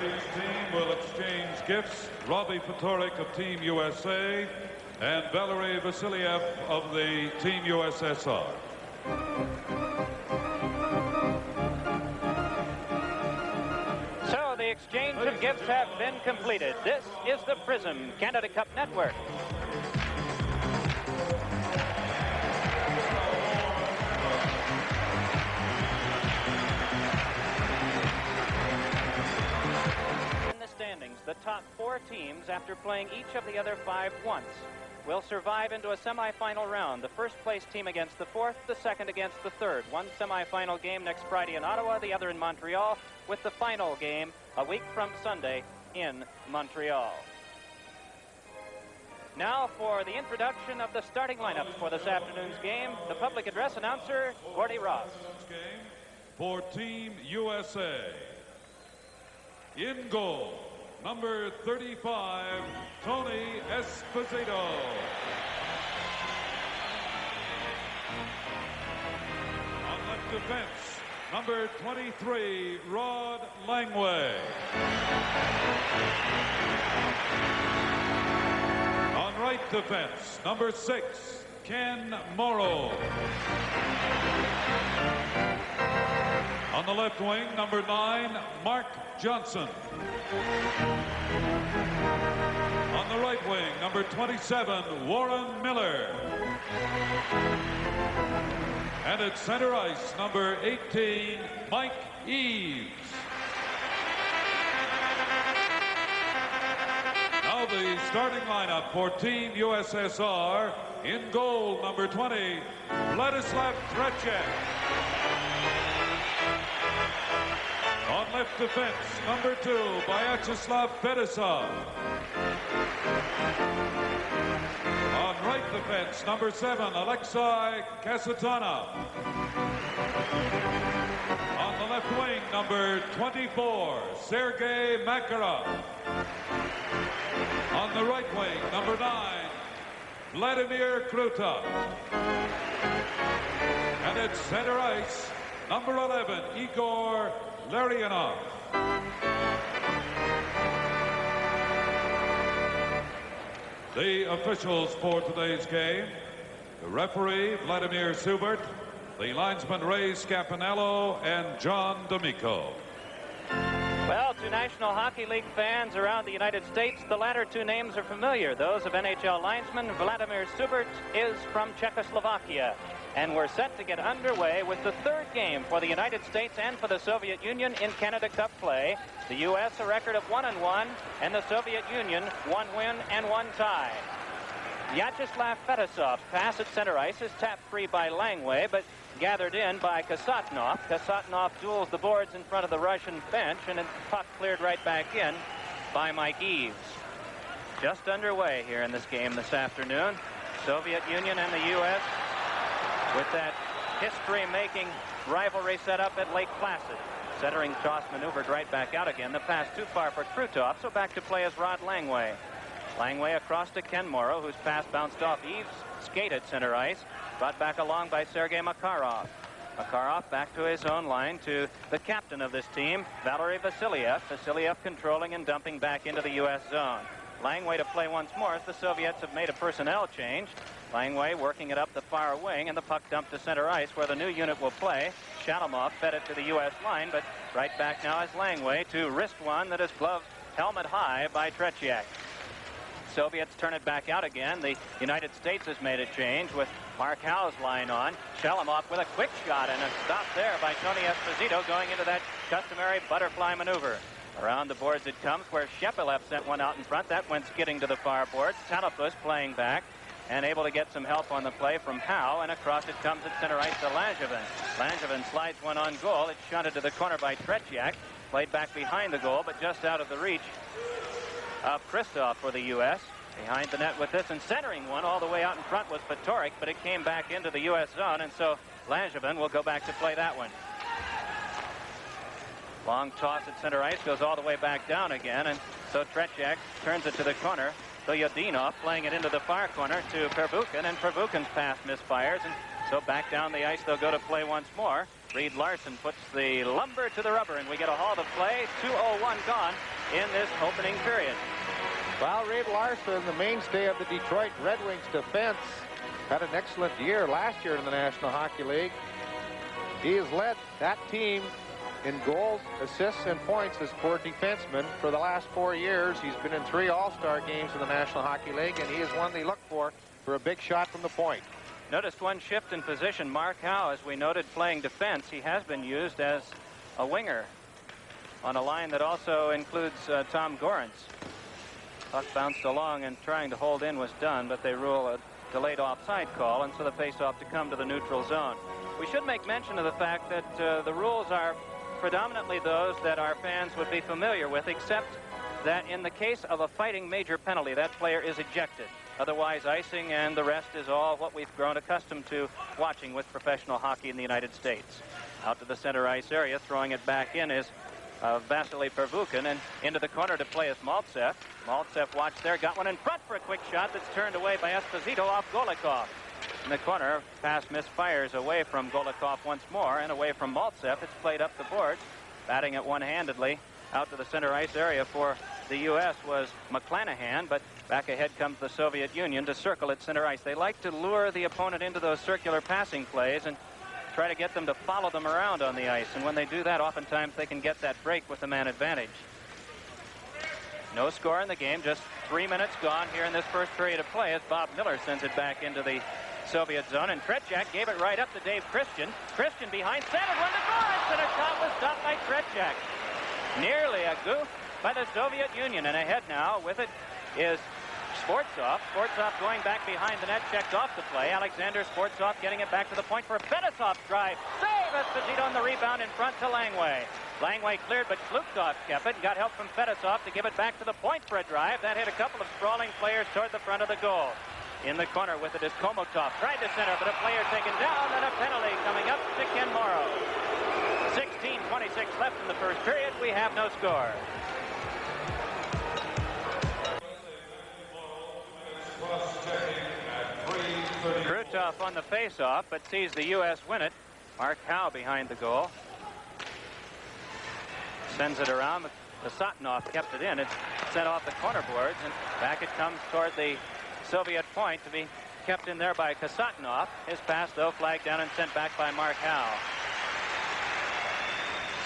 ladies team will exchange gifts. Robbie Fatorik of Team USA and Valery Vasiliev of the Team USSR. So the exchange of gifts have been completed. This is the Prism Canada Cup Network. The top 4 teams, after playing each of the other 5 once, will survive into a semifinal round. The first place team against the 4th, the second against the 3rd. One semifinal game next Friday in Ottawa, the other in Montreal, with the final game a week from Sunday in Montreal. Now for the introduction of the starting lineups for this afternoon's game, the public address announcer, Gordy Ross. For Team USA, in goal, number 35, Tony Esposito. On left defense, number 23, Rod Langway. On right defense, number 6, Ken Morrow. On the left wing, number 9, Mark Johnson. On the right wing, number 27, Warren Miller. And at center ice, number 18, Mike Eves. Now the starting lineup for Team USSR. In goal, number 20, Vladislav Tretiak. On left defense, number 2, Vyacheslav Fedosov. On right defense, number 7, Alexei Kasatonov. On the left wing, number 24, Sergei Makarov. On the right wing, number 9, Vladimir Krutov. And at center ice, number 11, Igor Larionov. The officials for today's game: the referee, Vladimir Subert, the linesman, Ray Scapanello, and John D'Amico. Well, to National Hockey League fans around the United States, the latter 2 names are familiar. Those of NHL linesman Vladimir Subert is from Czechoslovakia. And we're set to get underway with the 3rd game for the United States and for the Soviet Union in Canada Cup play. The U.S. a record of 1-1, and the Soviet Union 1 win and 1 tie. Vyacheslav Fedosov's pass at center ice is tapped free by Langway, but gathered in by Kasatnov. Kasatnov duels the boards in front of the Russian bench, and the puck cleared right back in by Mike Eves. Just underway here in this game this afternoon. Soviet Union and the U.S. with that history-making rivalry set up at Lake Placid. Centering toss maneuvered right back out again. The pass too far for Krutov, so back to play is Rod Langway. Langway across to Ken Morrow, whose pass bounced off Eves' skate at center ice. Brought back along by Sergei Makarov. Makarov back to his own line to the captain of this team, Valery Vasiliev. Vasiliev controlling and dumping back into the U.S. zone. Langway to play once more as the Soviets have made a personnel change. Langway working it up the far wing, and the puck dumped to center ice where the new unit will play. Shalamov fed it to the U.S. line, but right back now is Langway to wrist one that is gloved helmet high by Tretiak. Soviets turn it back out again. The United States has made a change with Mark Howe's line on. Shalamov with a quick shot, and a stop there by Tony Esposito going into that customary butterfly maneuver. Around the boards it comes, where Shepelev sent one out in front. That went skidding to the far boards. Talapus playing back and able to get some help on the play from Howe, and across it comes at center ice to Langevin. Langevin slides one on goal. It's shunted to the corner by Tretiak. Played back behind the goal, but just out of the reach of Christoph for the U.S. Behind the net with this, and centering one all the way out in front was Fatorik, but it came back into the U.S. zone, and so Langevin will go back to play that one. Long toss at center ice, goes all the way back down again, and so Tretiak turns it to the corner. So Yadinov playing it into the far corner to Pervukin, and Pervukin's pass misfires, and So back down the ice they'll go to play once more. Reed Larson puts the lumber to the rubber, and we get a halt of play. 2:01 gone in this opening period. Well, Reed Larson, the mainstay of the Detroit Red Wings defense, had an excellent year last year in the National Hockey League. He has led that team in goals, assists, and points as core defenseman for the last 4 years. He's been in 3 All-Star games in the National Hockey League, and he is one they look for a big shot from the point. Noticed one shift in position. Mark Howe, as we noted, playing defense. He has been used as a winger on a line that also includes Tom Gorans. Puck bounced along, and trying to hold in was done, but they rule a delayed offside call, and so the face-off to come to the neutral zone. We should make mention of the fact that the rules are predominantly those that our fans would be familiar with, except that in the case of a fighting major penalty, that player is ejected. Otherwise, icing and the rest is all what we've grown accustomed to watching with professional hockey in the United States. Out to the center ice area, throwing it back in is Vasily Pervukin, and into the corner to play is Maltsev. Maltsev watched there, got one in front for a quick shot that's turned away by Esposito off Golikov. In the corner, pass misfires away from Golikov once more, and away from Maltsev. It's played up the boards, batting it one-handedly. Out to the center ice area for the U.S. was McClanahan, but back ahead comes the Soviet Union to circle at center ice. They like to lure the opponent into those circular passing plays and try to get them to follow them around on the ice. And when they do that, oftentimes they can get that break with the man advantage. No score in the game, just 3 minutes gone here in this first period of play as Bob Miller sends it back into the Soviet zone, and Tretiak gave it right up to Dave Christian. Christian behind, centered one to Gorans, and a shot was stopped by Tretiak. Nearly a goof by the Soviet Union, and ahead now with it is Sportsov. Sportsov going back behind the net, checked off the play. Alexander Sportsov getting it back to the point for a Fedosov's drive. Save! Esposito on the rebound in front to Langway. Langway cleared, but Klukov kept it and got help from Fedosov to give it back to the point for a drive. That hit a couple of sprawling players toward the front of the goal. In the corner with it is Komotov. Tried to center, but a player taken down, and a penalty coming up to Ken Morrow. 16:26 left in the first period. We have no score. Krutov on the face-off, but sees the U.S. win it. Mark Howe behind the goal. Sends it around. Kasatnov kept it in. It's sent off the corner boards, and back it comes toward the Soviet point to be kept in there by Kasatnov. His pass, though, flagged down and sent back by Mark Howe.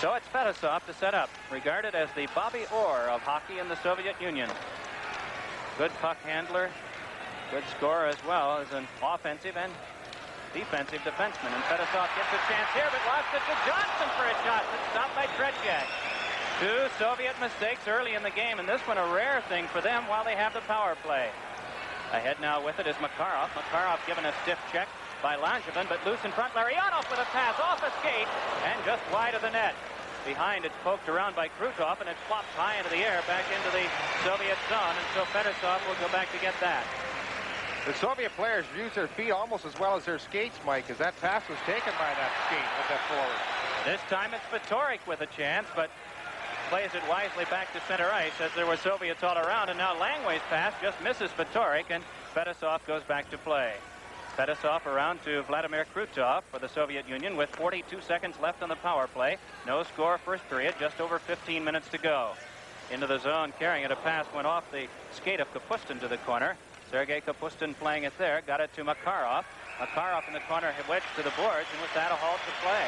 So it's Fedosov to set up, regarded as the Bobby Orr of hockey in the Soviet Union. Good puck handler, good scorer as well as an offensive and defensive defenseman. And Fedosov gets a chance here, but lost it to Johnson for a shot. It's stopped by Tretiak. 2 Soviet mistakes early in the game, and this one a rare thing for them while they have the power play. Ahead now with it is Makarov. Makarov given a stiff check by Langevin, but loose in front. Larionov with a pass off a skate and just wide of the net. Behind, it's poked around by Krutov, and it flops high into the air back into the Soviet zone, and so Fedosov will go back to get that. The Soviet players use their feet almost as well as their skates, Mike, as that pass was taken by that skate with that forward. This time it's Fatorik with a chance, but plays it wisely back to center ice as there were Soviets all around, and now Langway's pass just misses Fatorik, and Fedosov goes back to play. Fedosov around to Vladimir Krutov for the Soviet Union with 42 seconds left on the power play. No score first period, just over 15 minutes to go. Into the zone, carrying it, a pass went off the skate of Kapustin to the corner. Sergei Kapustin playing it there, got it to Makarov. Makarov in the corner, wedged to the boards, and with that a halt to play.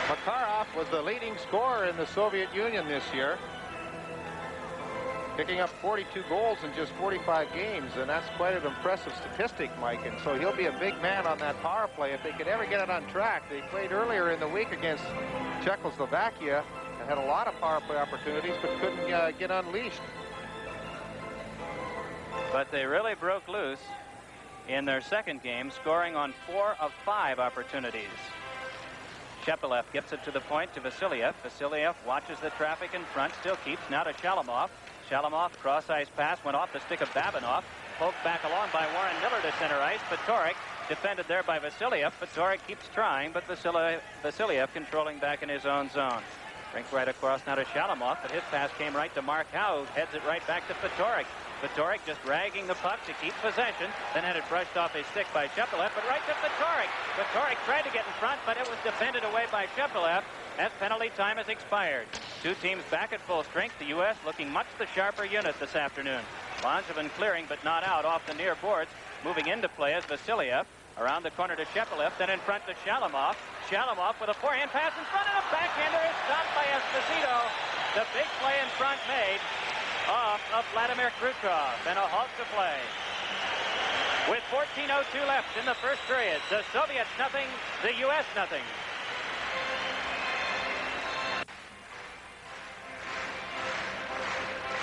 Makarov was the leading scorer in the Soviet Union this year, picking up 42 goals in just 45 games, and that's quite an impressive statistic, Mike, and so he'll be a big man on that power play if they could ever get it on track. They played earlier in the week against Czechoslovakia and had a lot of power play opportunities, but couldn't get unleashed. But they really broke loose in their second game, scoring on 4 of 5 opportunities. Shepelev gets it to the point to Vasiliev. Vasiliev watches the traffic in front, still keeps, now to Shalamov. Shalamov, cross-ice pass, went off the stick of Babinov. Poked back along by Warren Miller to center ice. Fatorik defended there by Vasiliev. Fatorik keeps trying, but Vasiliev controlling back in his own zone. Brink right across now to Shalamov, but his pass came right to Mark Howe, who heads it right back to Fatorik. Vitorik just dragging the puck to keep possession, then had it brushed off his stick by Shepelev, but right to Vitorik. Vitorik tried to get in front, but it was defended away by Shepelev as penalty time has expired. Two teams back at full strength. The U.S. looking much the sharper unit this afternoon. Langevin clearing but not out off the near boards. Moving into play as Vasiliev. Around the corner to Shepelev, then in front to Shalamov. Shalamov with a forehand pass in front, and a backhander is stopped by Esposito. The big play in front made off of Vladimir Krutov, and a halt to play. With 14:02 left in the first period, the Soviets nothing, the U.S. nothing.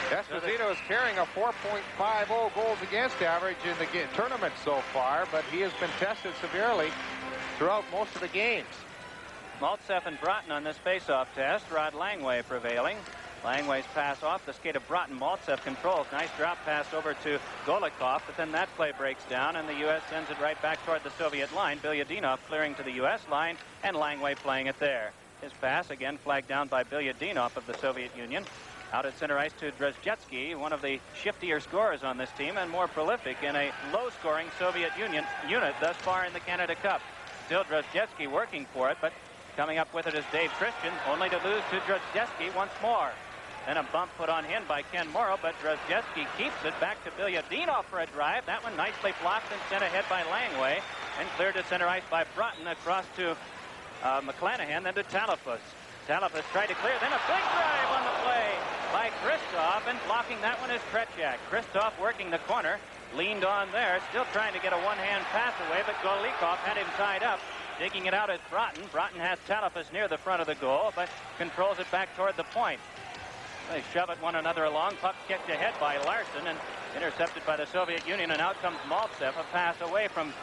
Esposito is carrying a 4.50 goals against average in the tournament so far, but he has been tested severely throughout most of the games. Maltsev and Broughton on this face-off test. Rod Langway prevailing. Langway's pass off the skate of Broughton. Maltsev controls. Nice drop pass over to Golikov, but then that play breaks down, and the U.S. sends it right back toward the Soviet line. Bilyadinov clearing to the U.S. line, and Langway playing it there. His pass again flagged down by Bilyadinov of the Soviet Union. Out at center ice to Drozhetsky, one of the shiftier scorers on this team and more prolific in a low-scoring Soviet Union unit thus far in the Canada Cup. Still Drozhetsky working for it, but coming up with it is Dave Christian, only to lose to Drozhetsky once more. Then a bump put on him by Ken Morrow, but Drozhetsky keeps it back to Bilyadinov for a drive. That one nicely blocked and sent ahead by Langway, and cleared to center ice by Broughton across to McClanahan, then to Talafus. Talafus tried to clear, then a big drive on the play by Kristov, and blocking that one is Tretiak. Kristov working the corner, leaned on there, still trying to get a one-hand pass away, but Golikov had him tied up. Digging it out is Broughton. Broughton has Talafus near the front of the goal, but controls it back toward the point. They shove it one another along. Puck kicked ahead by Larson and intercepted by the Soviet Union, and out comes Maltsev, a pass away from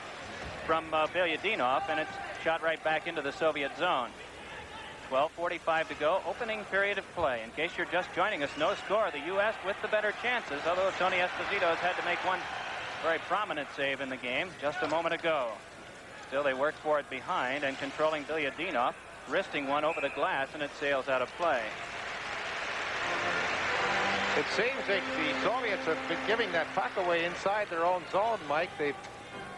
Bilyadinov, and it's shot right back into the Soviet zone. 12:45 to go, opening period of play. In case you're just joining us, no score. The U.S. with the better chances, although Tony Esposito has had to make one very prominent save in the game just a moment ago. Still, they work for it behind and controlling Bilyadinov, wristing one over the glass, and it sails out of play. It seems like the Soviets have been giving that puck away inside their own zone, Mike. They've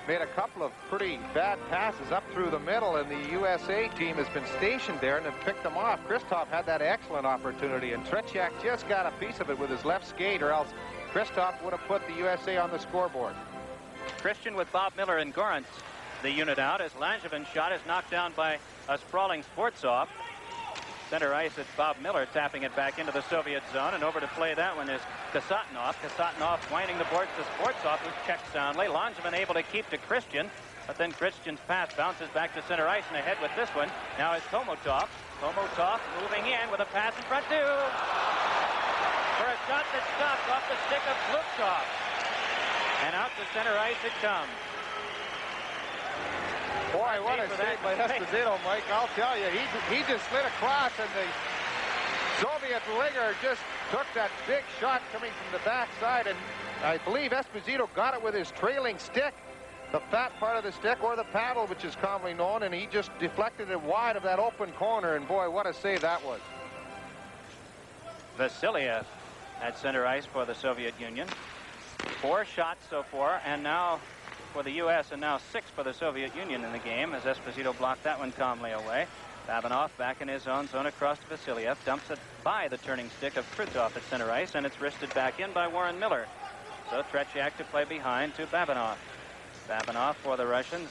made a couple of pretty bad passes up through the middle, and the USA team has been stationed there and have picked them off. Kristov had that excellent opportunity, and Tretiak just got a piece of it with his left skate, or else Kristov would have put the USA on the scoreboard. Christian with Bob Miller and Gorentz, the unit out, as Langevin's shot is knocked down by a sprawling Sportsov. Center ice, it's Bob Miller tapping it back into the Soviet zone, and over to play that one is Kasatnov. Kasatnov winding the boards to Sportsov, who checks soundly. Langevin able to keep to Christian, but then Christian's pass bounces back to center ice, and ahead with this one now is Komotov. Komotov moving in with a pass in front too, for a shot that stops off the stick of Klukov, and out to center ice it comes. Boy, what a save by Esposito, Mike. I'll tell you, he just slid across, and the Soviet winger just took that big shot coming from the backside, and I believe Esposito got it with his trailing stick, the fat part of the stick, or the paddle, which is commonly known, and he just deflected it wide of that open corner, and boy, what a save that was. Vasiliev at center ice for the Soviet Union. 4 shots so far, and now for the U.S., and now 6 for the Soviet Union in the game, as Esposito blocked that one calmly away. Babinov back in his own zone across to Vasiliev, dumps it by the turning stick of Krutov at center ice, and it's wristed back in by Warren Miller. So Tretiak to play behind to Babinov. Babinov for the Russians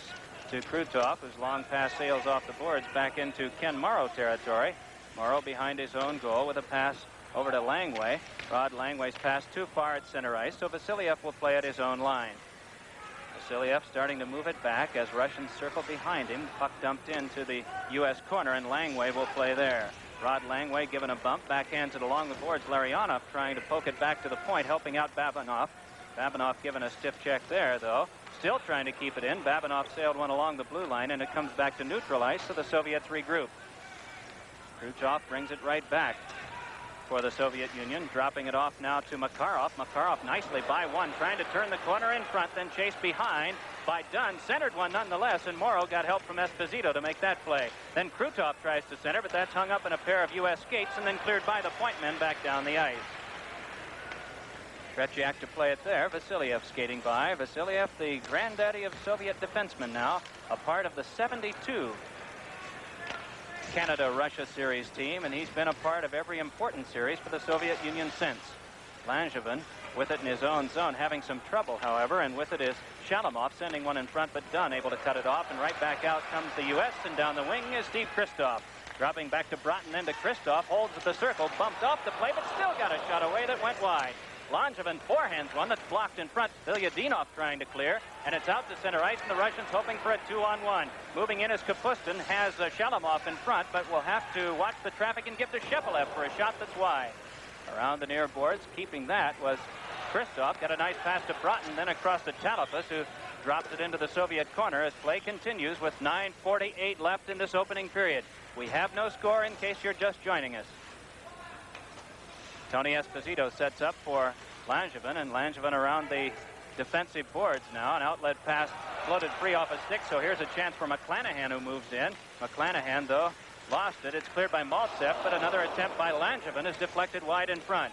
to Krutov, whose long pass sails off the boards back into Ken Morrow territory. Morrow behind his own goal with a pass over to Langway. Rod Langway's pass too far at center ice, so Vasiliev will play at his own line. Vasiliev starting to move it back as Russians circle behind him. Puck dumped into the U.S. corner, and Langway will play there. Rod Langway given a bump, backhands it along the boards. Larionov trying to poke it back to the point, helping out Babinov. Babinov given a stiff check there, though. Still trying to keep it in. Babinov sailed one along the blue line, and it comes back to neutral ice, so the Soviets regroup. Krutov brings it right back for the Soviet Union, dropping it off now to Makarov. Makarov nicely by one, trying to turn the corner in front, then chased behind by Dunn. Centered one nonetheless, and Morrow got help from Esposito to make that play. Then Krutov tries to center, but that's hung up in a pair of U.S. skates and then cleared by the point men back down the ice. Tretiak to play it there. Vasiliev skating by. Vasiliev, the granddaddy of Soviet defensemen now, a part of the 72 Canada-Russia series team, and he's been a part of every important series for the Soviet Union since. Langevin with it in his own zone, having some trouble, however, and with it is Shalamov sending one in front, but Dunn able to cut it off, and right back out comes the U.S., and down the wing is Steve Kristoff. Dropping back to Broughton, then to Kristoff, holds at the circle, bumped off the play, but still got a shot away that went wide. Langevin forehands one that's blocked in front. Vilyadinov trying to clear, and it's out to center ice, and the Russians hoping for a 2-on-1. Moving in as Kapustin has Shalamov in front, but will have to watch the traffic and give to Shepelev for a shot that's wide. Around the near boards, keeping that was Kristoff. Got a nice pass to Broughton, then across to Talafas, who drops it into the Soviet corner as play continues with 9:48 left in this opening period. We have no score in case you're just joining us. Tony Esposito sets up for Langevin, and Langevin around the defensive boards now. An outlet pass floated free off a stick, so here's a chance for McClanahan, who moves in. McClanahan, though, lost it. It's cleared by Maltsev, but another attempt by Langevin is deflected wide in front.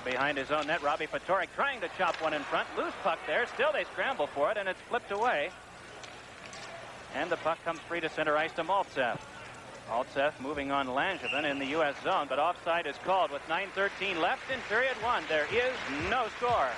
Behind his own net, Robbie Fatorik trying to chop one in front. Loose puck there. Still they scramble for it, and it's flipped away. And the puck comes free to center ice to Maltsev. Maltsev moving on Langevin in the U.S. zone, but offside is called with 9:13 left in period one. There is no score.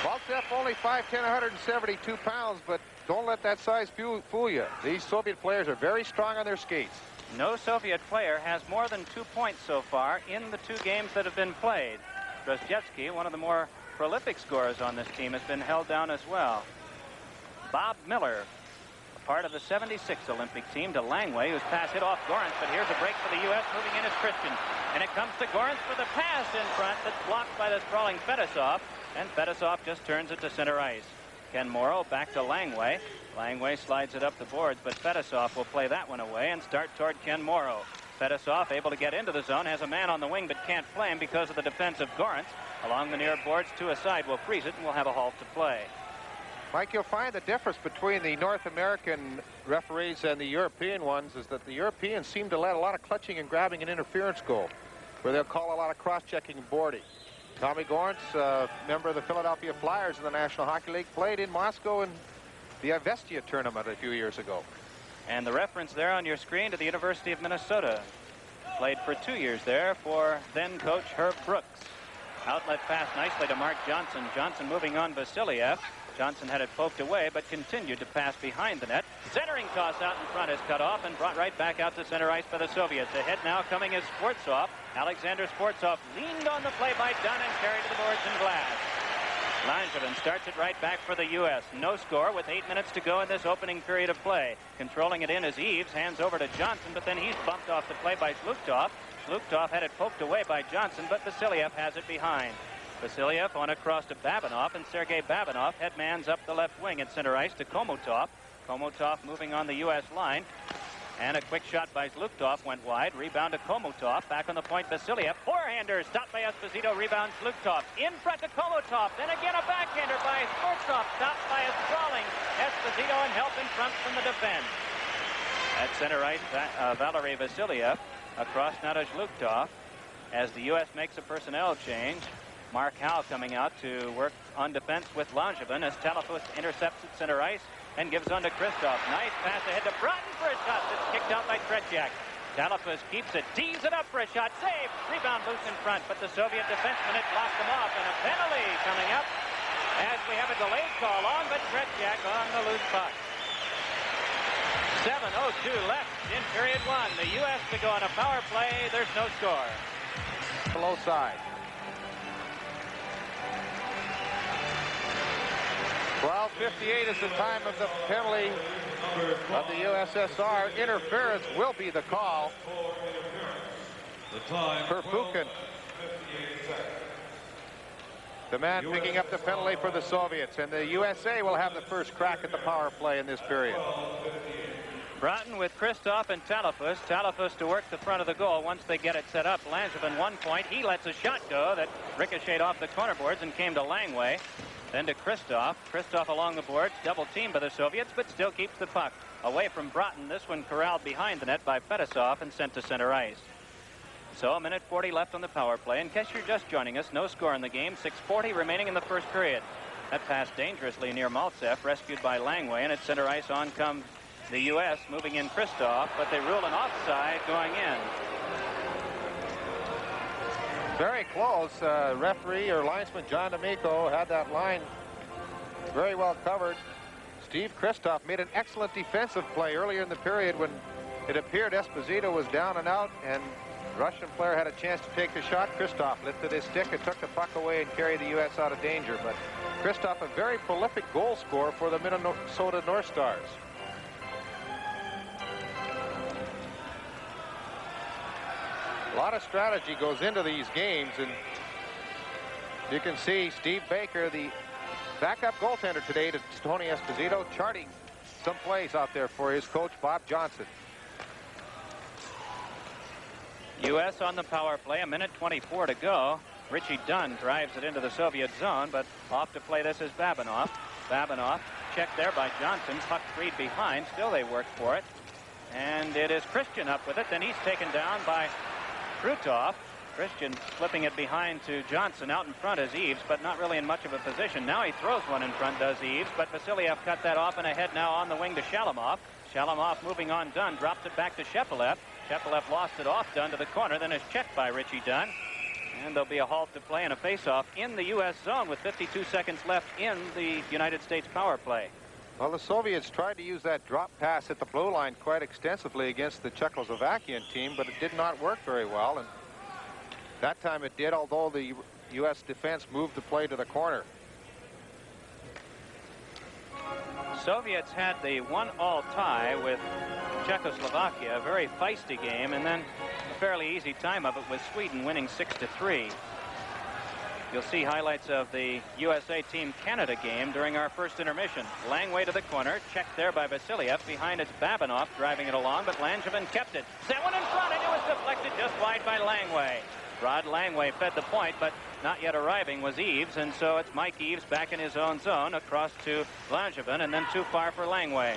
Maltsev only 5'10", 172 pounds, but don't let that size fool you. These Soviet players are very strong on their skates. No Soviet player has more than 2 points so far in the 2 games that have been played. Drozdetsky, one of the more prolific scorers on this team, has been held down as well. Bob Miller, a part of the 76 Olympic team, to Langway, whose pass hit off Gorence, but here's a break for the U.S. Moving in is Christian. And it comes to Gorence for the pass in front that's blocked by the sprawling Fedosov, and Fedosov just turns it to center ice. Ken Morrow back to Langway. Langway slides it up the boards, but Fedosov will play that one away and start toward Ken Morrow. Fedosov able to get into the zone, has a man on the wing, but can't play him because of the defense of Gorence. Along the near boards, to a side will freeze it, and we'll have a halt to play. Mike, you'll find the difference between the North American referees and the European ones is that the Europeans seem to let a lot of clutching and grabbing and interference go, where they'll call a lot of cross-checking and boarding. Tommy Gorence, member of the Philadelphia Flyers in the National Hockey League, played in Moscow in the Avestia tournament a few years ago. And the reference there on your screen to the University of Minnesota. Played for 2 years there for then coach Herb Brooks. Outlet pass nicely to Mark Johnson. Johnson moving on Vasiliev. Johnson had it poked away, but continued to pass behind the net. Centering toss out in front is cut off and brought right back out to center ice by the Soviets. Ahead now coming is Sportsov. Alexander Sportsov leaned on the play by Dunn and carried to the boards and glass. Langevin starts it right back for the U.S. No score with 8 minutes to go in this opening period of play. Controlling it in is Eves. Hands over to Johnson, but then he's bumped off the play by Zluktov. Zluktov had it poked away by Johnson, but Vasiliev has it behind. Vasiliev on across to Babinov, and Sergei Babinov headmans up the left wing at center ice to Komotov. Komotov moving on the U.S. line. And a quick shot by Zluktov went wide. Rebound to Komotov. Back on the point, Vasiliev. Forehander stopped by Esposito. Rebound Zluktov. In front to Komotov. Then again a backhander by Sportsov. Stopped by a sprawling Esposito and help in front from the defense. At center ice, Valery Vasiliev. Across now to Zluktov. As the U.S. makes a personnel change, Mark Howe coming out to work on defense with Langevin as Talafas intercepts at center ice and gives on to Kristoff. Nice pass ahead to Broughton for a shot that's kicked out by Tretiak. Talafas keeps it, tees it up for a shot, save, rebound loose in front, but the Soviet defenseman had blocked them off, and a penalty coming up as we have a delayed call on, but Tretiak on the loose puck. 7:02 left in period one. The U.S. to go on a power play. There's no score. Low side. 12:58 is the time of the penalty of the USSR. Interference will be the call for Fukin. The man picking up the penalty for the Soviets, and the USA will have the first crack at the power play in this period. Broughton with Kristoff and Talafas. Talafas to work the front of the goal once they get it set up. Langevin 1 point. He lets a shot go that ricocheted off the corner boards and came to Langway. Then to Christoph. Christoph along the boards, double teamed by the Soviets, but still keeps the puck away from Broughton. This one corralled behind the net by Fedosov and sent to center ice. So a minute 40 left on the power play. In case you're just joining us, no score in the game. 6:40 remaining in the first period. That passed dangerously near Maltsev, rescued by Langway, and at center ice on comes the U.S. moving in Christoph, but they rule an offside going in. Very close. Referee or linesman John D'Amico had that line very well covered. Steve Christoph made an excellent defensive play earlier in the period when it appeared Esposito was down and out, and the Russian player had a chance to take the shot. Christoph lifted his stick and took the puck away and carried the U.S. out of danger. But Christoph, a very prolific goal scorer for the Minnesota North Stars. A lot of strategy goes into these games, and you can see Steve Baker, the backup goaltender today to Tony Esposito, charting some plays out there for his coach, Bob Johnson. U.S. on the power play, a minute 24 to go. Richie Dunn drives it into the Soviet zone, but off to play this is Babinov. Babinov checked there by Johnson. Puck freed behind. Still they work for it. And it is Christian up with it. Then he's taken down by Krutov. Christian flipping it behind to Johnson. Out in front is Eves, but not really in much of a position. Now he throws one in front, does Eves, but Vasiliev cut that off and ahead now on the wing to Shalamov. Shalamov moving on Dunn, drops it back to Shepelev. Shepelev lost it off Dunn to the corner, then is checked by Richie Dunn. And there'll be a halt to play and a face-off in the U.S. zone with 52 seconds left in the United States power play. Well, the Soviets tried to use that drop pass at the blue line quite extensively against the Czechoslovakian team, but it did not work very well. And that time it did, although the U.S. defense moved the play to the corner. Soviets had the 1-all tie with Czechoslovakia, a very feisty game, and then a fairly easy time of it with Sweden winning 6-3. You'll see highlights of the USA Team Canada game during our first intermission. Langway to the corner, checked there by Vasiliev. Behind it's Babinov driving it along, but Langevin kept it. Set one in front, and it was deflected just wide by Langway. Rod Langway fed the point, but not yet arriving was Eves, and so it's Mike Eves back in his own zone across to Langevin, and then too far for Langway.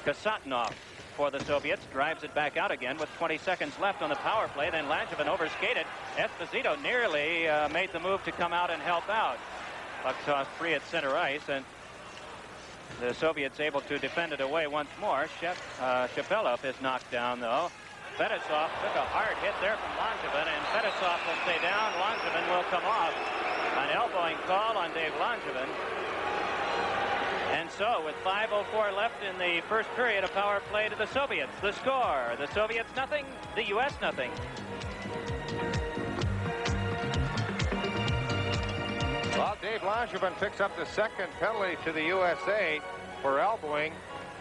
Kasatnov for the Soviets drives it back out again with 20 seconds left on the power play. Then Langevin overskated. Esposito nearly made the move to come out and help out. Puck tossed free at center ice, and the Soviets able to defend it away once more. Shepelev is knocked down, though. Fedosov took a hard hit there from Langevin, and Fedosov will stay down. Langevin will come off. An elbowing call on Dave Langevin. And so, with 5:04 left in the first period, a power play to the Soviets. The score, the Soviets nothing, the U.S. nothing. Well, Dave Langevin picks up the second penalty to the USA for elbowing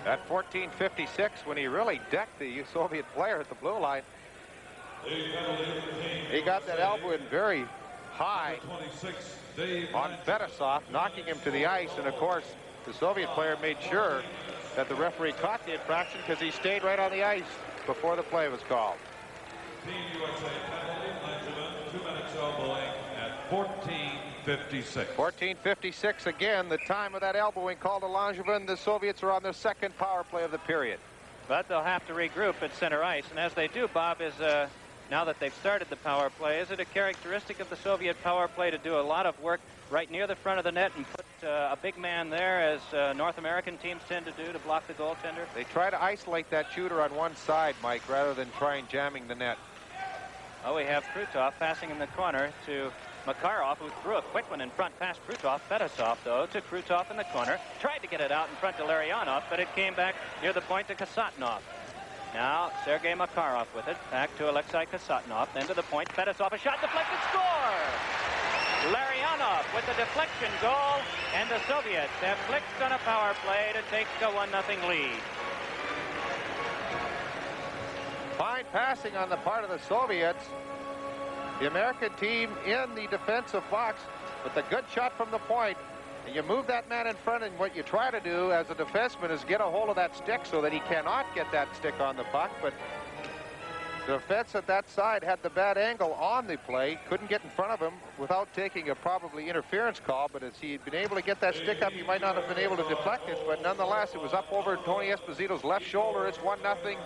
at 14:56 when he really decked the Soviet player at the blue line. He got that elbow in very high on Fedosov, knocking him to the ice, and of course the Soviet player made sure that the referee caught the infraction because he stayed right on the ice before the play was called. Team USA penalty, Langevin, 2 minutes elbowing at 14:56. 14:56 again, the time of that elbowing called to Langevin. The Soviets are on their second power play of the period. But they'll have to regroup at center ice, and as they do, Bob, is now that they've started the power play, is it a characteristic of the Soviet power play to do a lot of work right near the front of the net and put a big man there, as North American teams tend to do, to block the goaltender? They try to isolate that shooter on one side, Mike, rather than trying jamming the net. Oh, we have Krutov passing in the corner to Makarov, who threw a quick one in front past Krutov. Fedosov, though, to Krutov in the corner. Tried to get it out in front to Larionov, but it came back near the point to Kasatnov. Now, Sergei Makarov with it. Back to Alexei Kasatnov. Then to the point. Fedosov, a shot deflected, score! Larionov with the deflection goal, and the Soviets have flicked on a power play to take a 1-0 lead. Fine passing on the part of the Soviets. The American team in the defensive box with a good shot from the point. And you move that man in front, and what you try to do as a defenseman is get a hold of that stick so that he cannot get that stick on the puck. But The defense at that side had the bad angle on the play, couldn't get in front of him without taking a probably interference call, but as he had been able to get that stick up, he might not have been able to deflect it, but nonetheless, it was up over Tony Esposito's left shoulder. It's 1-0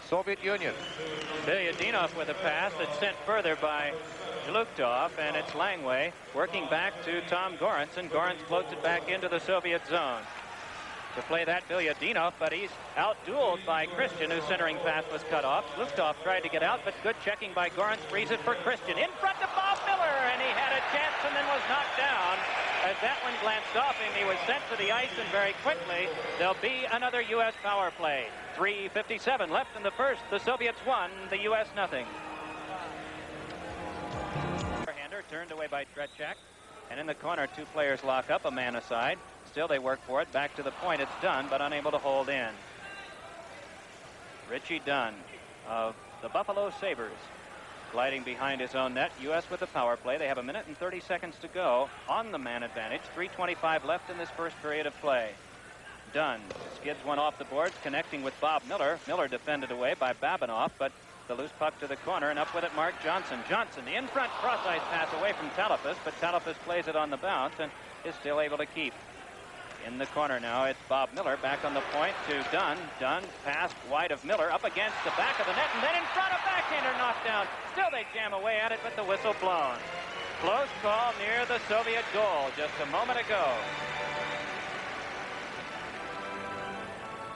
Soviet Union. Bilyadinov with a pass that's sent further by Zhluktov, and it's Langway working back to Tom Gorentz, and Gorentz floats it back into the Soviet zone. To play that, Bilyadinov, but he's out-dueled by Christian, whose centering pass was cut off. Zhluktov tried to get out, but good checking by Gorentz frees it for Christian. In front of Bob Miller, and he had a chance and then was knocked down. As that one glanced off him, he was sent to the ice, and very quickly, there'll be another U.S. power play. 3:57 left in the first. The Soviets won, the U.S. nothing. Hander turned away by Tretiak, and in the corner, two players lock up, a man aside. Still they work for it. Back to the point. It's Dunn, but unable to hold in. Richie Dunn of the Buffalo Sabres gliding behind his own net. U.S. with the power play. They have 1 minute and 30 seconds to go on the man advantage. 3:25 left in this first period of play. Dunn skids one off the boards, connecting with Bob Miller. Miller defended away by Babinoff, but the loose puck to the corner, and up with it Mark Johnson. Johnson, the in-front cross-ice pass away from Talafas, but Talafas plays it on the bounce and is still able to keep. In the corner now, it's Bob Miller back on the point to Dunn. Dunn passed wide of Miller up against the back of the net, and then in front, a backhander knocked down. Still they jam away at it, but the whistle blown. Close call near the Soviet goal just a moment ago.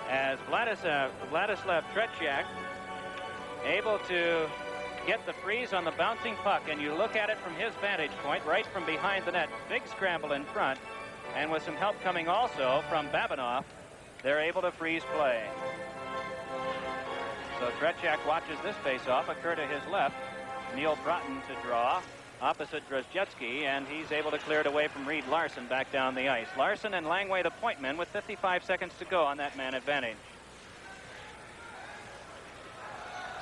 As Vladislav Tretiak able to get the freeze on the bouncing puck, and you look at it from his vantage point, right from behind the net. Big scramble in front. And with some help coming also from Babinoff, they're able to freeze play. So Tretiak watches this face-off occur to his left. Neil Broughton to draw opposite Drozhetsky, and he's able to clear it away from Reed Larson back down the ice. Larson and Langway the point men with 55 seconds to go on that man advantage.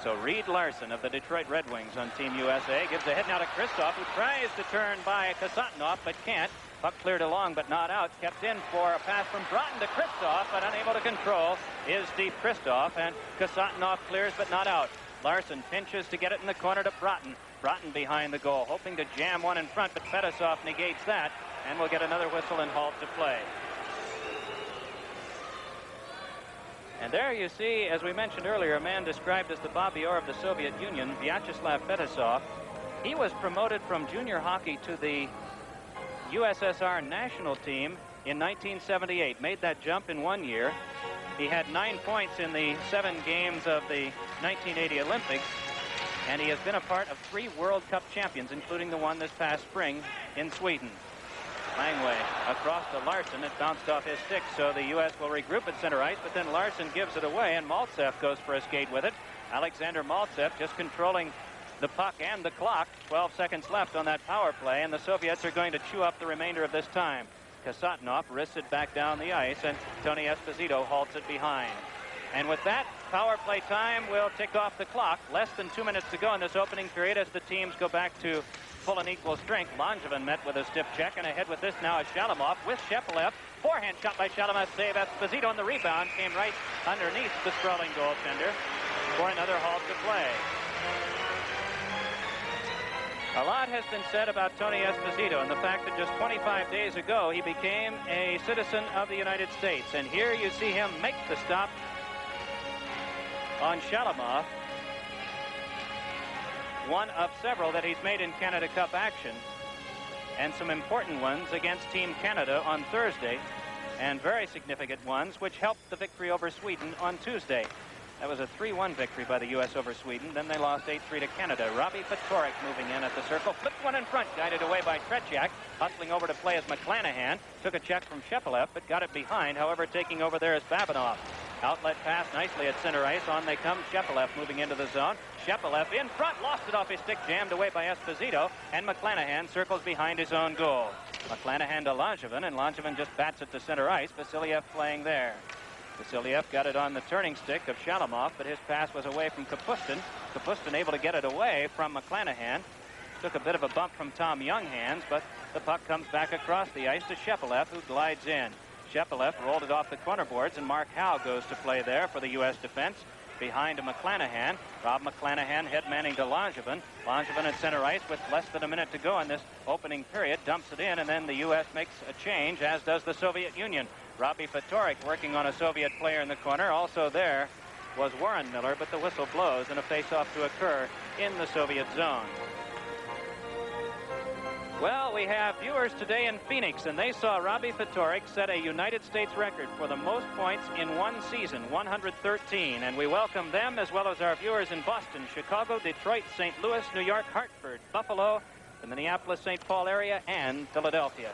So Reed Larson of the Detroit Red Wings on Team USA gives a head now to Kristoff, who tries to turn by Kasatnov but can't. Puck cleared along but not out. Kept in for a pass from Broughton to Kristoff, but unable to control is Steve Kristoff, and Kasatnov clears but not out. Larson pinches to get it in the corner to Broughton. Broughton behind the goal, hoping to jam one in front, but Fetisov negates that, and we'll get another whistle and halt to play. And there you see, as we mentioned earlier, a man described as the Bobby Orr of the Soviet Union, Vyacheslav Fetisov. He was promoted from junior hockey to the USSR national team in 1978. Made that jump in 1 year. He had 9 points in the 7 games of the 1980 Olympics, and he has been a part of 3 World Cup champions, including the one this past spring in Sweden. Langway across to Larson. It bounced off his stick, so the U.S. will regroup at center ice, but then Larson gives it away, and Maltsev goes for a skate with it. Alexander Maltsev just controlling the puck and the clock. 12 seconds left on that power play, and the Soviets are going to chew up the remainder of this time. Kasatnov wrists it back down the ice, and Tony Esposito halts it behind. And with that, power play time will tick off the clock. Less than 2 minutes to go in this opening period as the teams go back to full and equal strength. Langevin met with a stiff check, and ahead with this now is Shalamov with Shepelev. Forehand shot by Shalamov, save Esposito, and the rebound came right underneath the sprawling goaltender for another halt to play. A lot has been said about Tony Esposito and the fact that just 25 days ago he became a citizen of the United States. And here you see him make the stop on Shalamov, one of several that he's made in Canada Cup action, and some important ones against Team Canada on Thursday, and very significant ones which helped the victory over Sweden on Tuesday. That was a 3-1 victory by the U.S. over Sweden. Then they lost 8-3 to Canada. Robbie Fatorik moving in at the circle. Flipped one in front, guided away by Tretiak. Hustling over to play as McClanahan. Took a check from Shepelev, but got it behind. However, taking over there is Babinoff. Outlet pass nicely at center ice. On they come. Shepelev moving into the zone. Shepelev in front. Lost it off his stick. Jammed away by Esposito. And McClanahan circles behind his own goal. McClanahan to Langevin, and Langevin just bats it to center ice. Vasiliev playing there. Vasiliev got it on the turning stick of Shalamov, but his pass was away from Kapustin. Kapustin able to get it away from McClanahan. Took a bit of a bump from Tom Younghands, but the puck comes back across the ice to Shepelev, who glides in. Shepelev rolled it off the corner boards, and Mark Howe goes to play there for the U.S. defense. behind McClanahan. Rob McClanahan head manning to Langevin. Langevin at center ice with less than a minute to go in this opening period. Dumps it in, and then the U.S. makes a change, as does the Soviet Union. Robbie Fatorik working on a Soviet player in the corner. Also there was Warren Miller, but the whistle blows and a face-off to occur in the Soviet zone. Well, we have viewers today in Phoenix, and they saw Robbie Fatorik set a United States record for the most points in one season, 113. And we welcome them, as well as our viewers in Boston, Chicago, Detroit, St. Louis, New York, Hartford, Buffalo, the Minneapolis-St. Paul area, and Philadelphia.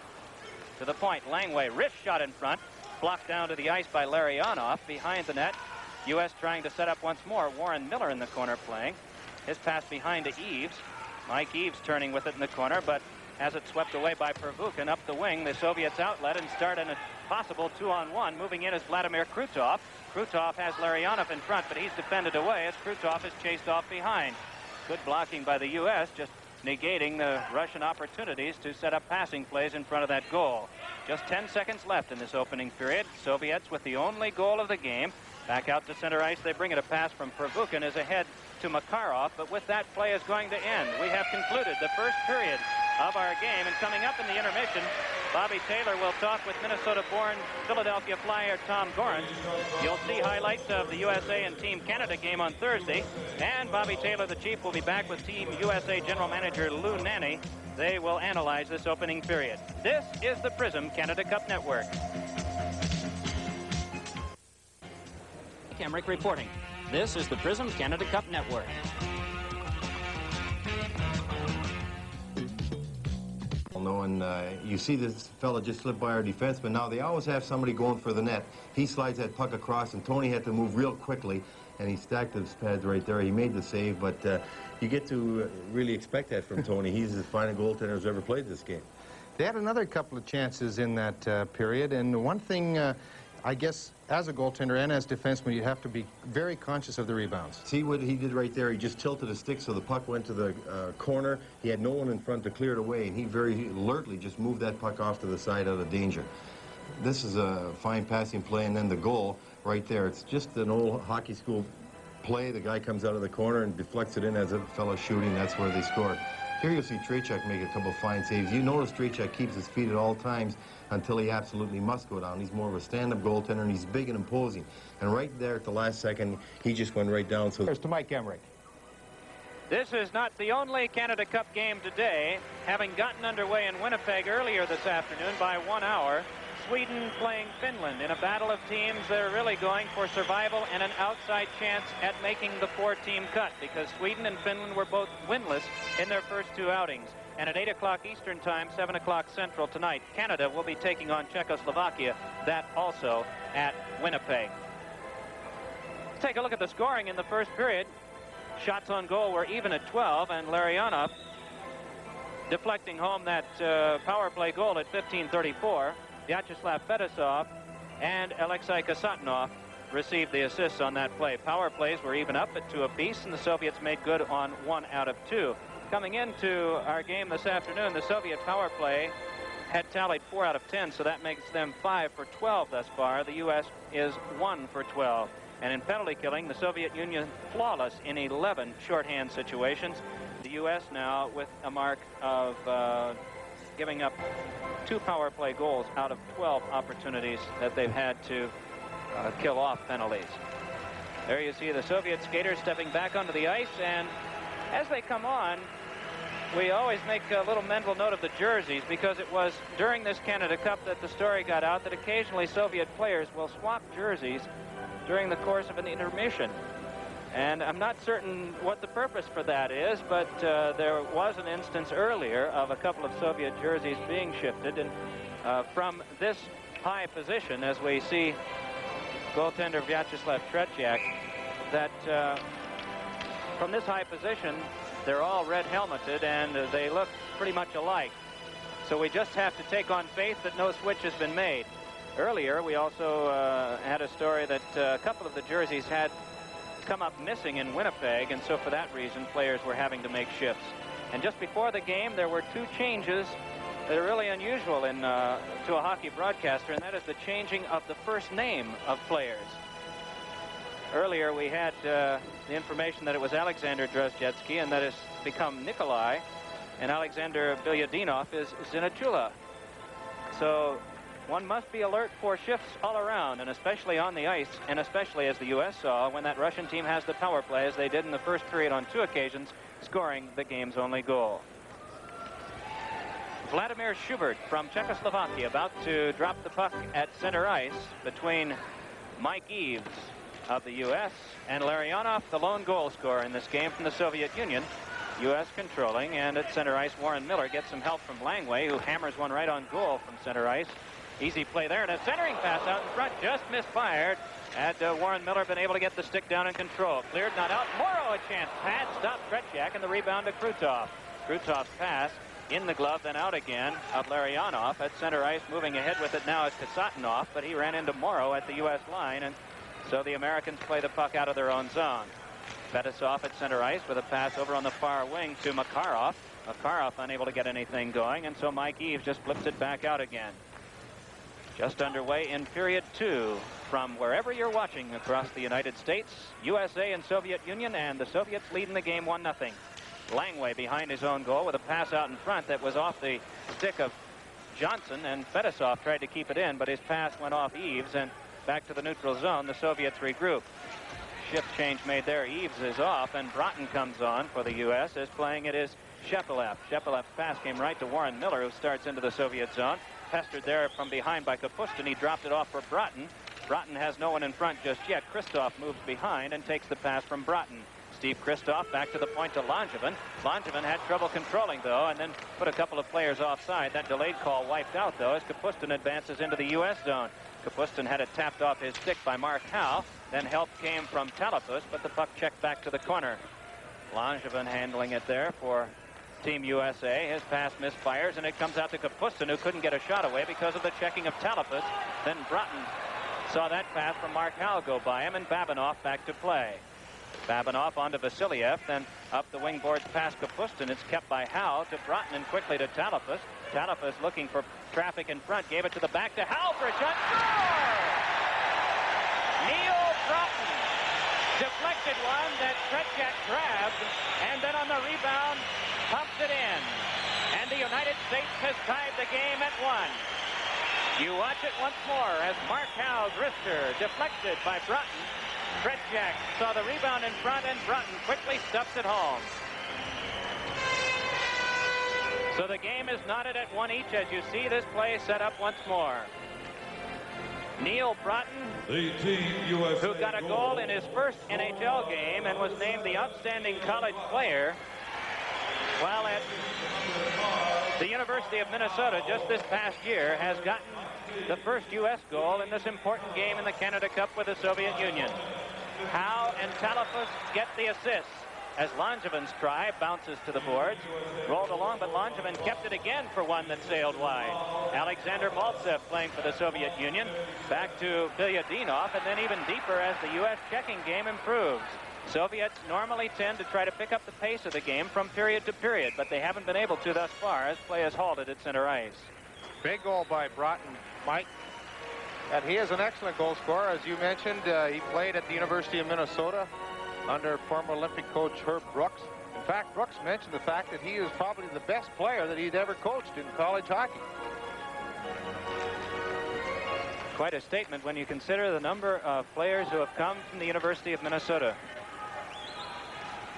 To the point, Langway, wrist shot in front, blocked down to the ice by Larionov behind the net. U.S. trying to set up once more. Warren Miller in the corner playing. His pass behind to Eves. Mike Eves turning with it in the corner, but has it swept away by Pervukin up the wing. The Soviets outlet and start in a possible 2-on-1. Moving in is Vladimir Krutov. Krutov has Larionov in front, but he's defended away as Krutov is chased off behind. Good blocking by the U.S., just negating the Russian opportunities to set up passing plays in front of that goal. Just 10 seconds left in this opening period. Soviets with the only goal of the game. Back out to center ice, they bring it. A pass from Pervukin is ahead to Makarov, but with that, play is going to end. We have concluded the first period of our game, and coming up in the intermission, Bobby Taylor will talk with Minnesota-born Philadelphia Flyer Tom Gorans. You'll see highlights of the USA and Team Canada game on Thursday, and Bobby Taylor, the chief, will be back with Team USA General Manager Lou Nanne. They will analyze this opening period. This is the Prism Canada Cup Network. Emmerich reporting. This is the Prism Canada Cup Network. And you see this fella just slip by our defenseman. Now they always have somebody going for the net. He slides that puck across, and Tony had to move real quickly, and he stacked his pads right there. He made the save, but you get to really expect that from Tony. He's as fine a goaltender as ever played this game. They had another couple of chances in that period, and one thing, I guess, as a goaltender and as defenseman, you have to be very conscious of the rebounds. See what he did right there? He just tilted his stick so the puck went to the corner. He had no one in front to clear it away, and he very alertly just moved that puck off to the side out of danger. This is a fine passing play, and then the goal right there. It's just an old hockey school play. The guy comes out of the corner and deflects it in as a fellow shooting. That's where they score. Here you'll see Trachek make a couple fine saves. You notice Trachek keeps his feet at all times until he absolutely must go down. He's more of a stand-up goaltender, and he's big and imposing. And right there at the last second, he just went right down. So there's to Mike Emmerich. This is not the only Canada Cup game today. Having gotten underway in Winnipeg earlier this afternoon by 1 hour, Sweden playing Finland in a battle of teams that are really going for survival and an outside chance at making the 4-team cut, because Sweden and Finland were both winless in their first two outings. And at 8 o'clock Eastern Time, 7 o'clock Central tonight, Canada will be taking on Czechoslovakia, that also at Winnipeg. Let's take a look at the scoring in the first period. Shots on goal were even at 12, and Larionov deflecting home that power play goal at 15:34. Vyacheslav Fedosov and Alexei Kasatnov received the assists on that play. Power plays were even up at 2 apiece, and the Soviets made good on 1 out of 2. Coming into our game this afternoon, the Soviet power play had tallied 4 out of 10, so that makes them 5 for 12 thus far. The U.S. is 1 for 12. And in penalty killing, the Soviet Union flawless in 11 shorthand situations. The U.S. now with a mark of giving up 2 power play goals out of 12 opportunities that they've had to kill off penalties. There you see the Soviet skaters stepping back onto the ice, and as they come on, we always make a little mental note of the jerseys, because it was during this Canada Cup that the story got out that occasionally Soviet players will swap jerseys during the course of an intermission. And I'm not certain what the purpose for that is, but there was an instance earlier of a couple of Soviet jerseys being shifted, and from this high position, as we see goaltender Vyacheslav Tretiak, that from this high position, they're all red helmeted, and they look pretty much alike. So we just have to take on faith that no switch has been made. Earlier, we also had a story that a couple of the jerseys had come up missing in Winnipeg, and so for that reason, players were having to make shifts. And just before the game, there were 2 changes that are really unusual in to a hockey broadcaster, and that is the changing of the first name of players. Earlier we had the information that it was Alexander Drozdetsky, and that has become Nikolai, and Alexander Bilyadinov is Zinachula. So one must be alert for shifts all around, and especially on the ice, and especially, as the U.S. saw, when that Russian team has the power play, as they did in the first period on 2 occasions, scoring the game's only goal. Vladimir Schubert from Czechoslovakia about to drop the puck at center ice between Mike Eves of the U.S. and Larionov, the lone goal scorer in this game from the Soviet Union. U.S. controlling, and at center ice, Warren Miller gets some help from Langway, who hammers one right on goal from center ice. Easy play there, and a centering pass out in front, just misfired. Had Warren Miller been able to get the stick down in control. Cleared, not out. Morrow a chance. Pad stopped Tretiak, and the rebound to Krutov. Krutov's pass in the glove, then out again of Larionov at center ice. Moving ahead with it now is Kasatonov, but he ran into Morrow at the U.S. line, and so the Americans play the puck out of their own zone. Fetisov at center ice with a pass over on the far wing to Makarov. Makarov unable to get anything going, and so Mike Eves just flips it back out again. Just underway in period 2 from wherever you're watching across the United States, USA and Soviet Union, and the Soviets leading the game 1-0. Langway behind his own goal with a pass out in front that was off the stick of Johnson, and Fetisov tried to keep it in, but his pass went off Eves, and back to the neutral zone, the Soviets regroup. Shift change made there. Eves is off, and Broughton comes on for the U.S. as playing it is Shepelev. Shepelev's pass came right to Warren Miller, who starts into the Soviet zone. Pestered there from behind by Kapustin. He dropped it off for Broughton. Broughton has no one in front just yet. Christoph moves behind and takes the pass from Broughton. Steve Christoph back to the point to Langevin. Langevin had trouble controlling, though, and then put a couple of players offside. That delayed call wiped out, though, as Kapustin advances into the U.S. zone. Kapustin had it tapped off his stick by Mark Howe. Then help came from Talapus, but the puck checked back to the corner. Langevin handling it there for Team USA. His pass misfires, and it comes out to Kapustin, who couldn't get a shot away because of the checking of Talapus. Then Broughton saw that pass from Mark Howe go by him, and Babinov back to play. Babinov onto Vasiliev, then up the wing boards past Kapustin. It's kept by Howe to Broughton and quickly to Talapus. Talapus looking for traffic in front, gave it to the back to Howe for a shot. Score! Neil Broughton deflected one that Tretiak grabbed, and then on the rebound pumps it in. And the United States has tied the game at 1. You watch it once more as Mark Howe's wrister deflected by Broughton. Tretiak saw the rebound in front, and Broughton quickly stuffs it home. So the game is knotted at 1 each as you see this play set up once more. Neil Broughton, who got a goal in his first NHL game and was named the outstanding college player while at the University of Minnesota just this past year, has gotten the first U.S. goal in this important game in the Canada Cup with the Soviet Union. Howe and Talapus get the assists as Langevin's try bounces to the boards. Rolled along, but Langevin kept it again for one that sailed wide. Alexander Maltsev playing for the Soviet Union. Back to Bilyadinov, and then even deeper as the U.S. checking game improves. Soviets normally tend to try to pick up the pace of the game from period to period, but they haven't been able to thus far as play has halted at center ice. Big goal by Broughton, Mike. And he is an excellent goal scorer. As you mentioned, he played at the University of Minnesota under former Olympic coach Herb Brooks. In fact, Brooks mentioned the fact that he is probably the best player that he'd ever coached in college hockey. Quite a statement when you consider the number of players who have come from the University of Minnesota.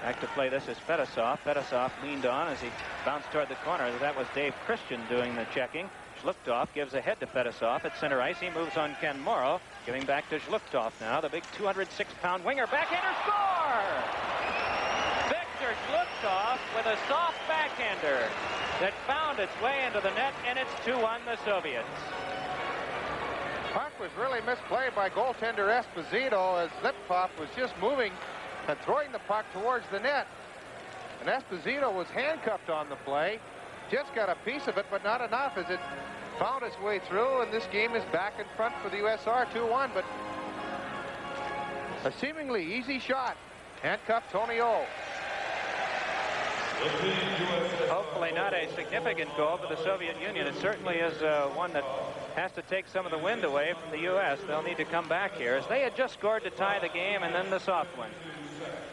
Back to play this is Fetisov. Fetisov leaned on as he bounced toward the corner. That was Dave Christian doing the checking. Zhluktov gives a head to Fetisov at center ice. He moves on Ken Morrow, giving back to Zhluktov now. The big 206-pound winger. Backhander score! Victor Zhluktov with a soft backhander that found its way into the net, and it's 2-1 the Soviets. Puck was really misplayed by goaltender Esposito as Zhluktov was just moving and throwing the puck towards the net. And Esposito was handcuffed on the play. Just got a piece of it, but not enough as it found its way through, and this game is back in front for the USR 2-1, but a seemingly easy shot. Handcuffed Tony O. Hopefully not a significant goal for the Soviet Union. It certainly is one that has to take some of the wind away from the U.S. They'll need to come back here, as they had just scored to tie the game, and then the soft one.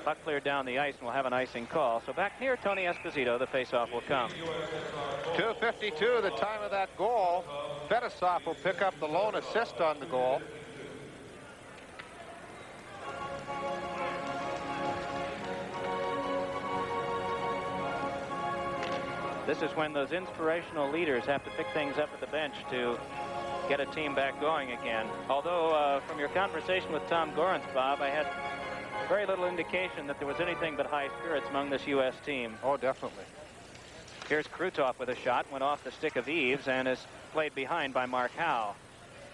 Puck cleared down the ice, and we'll have an icing call. So back near Tony Esposito, the faceoff will come. 2:52, the time of that goal. Fedosov will pick up the lone assist on the goal. This is when those inspirational leaders have to pick things up at the bench to get a team back going again. Although, from your conversation with Tom Gorence, Bob, I had very little indication that there was anything but high spirits among this U.S. team. Oh, definitely. Here's Krutov with a shot, went off the stick of Eves, and is played behind by Mark Howe.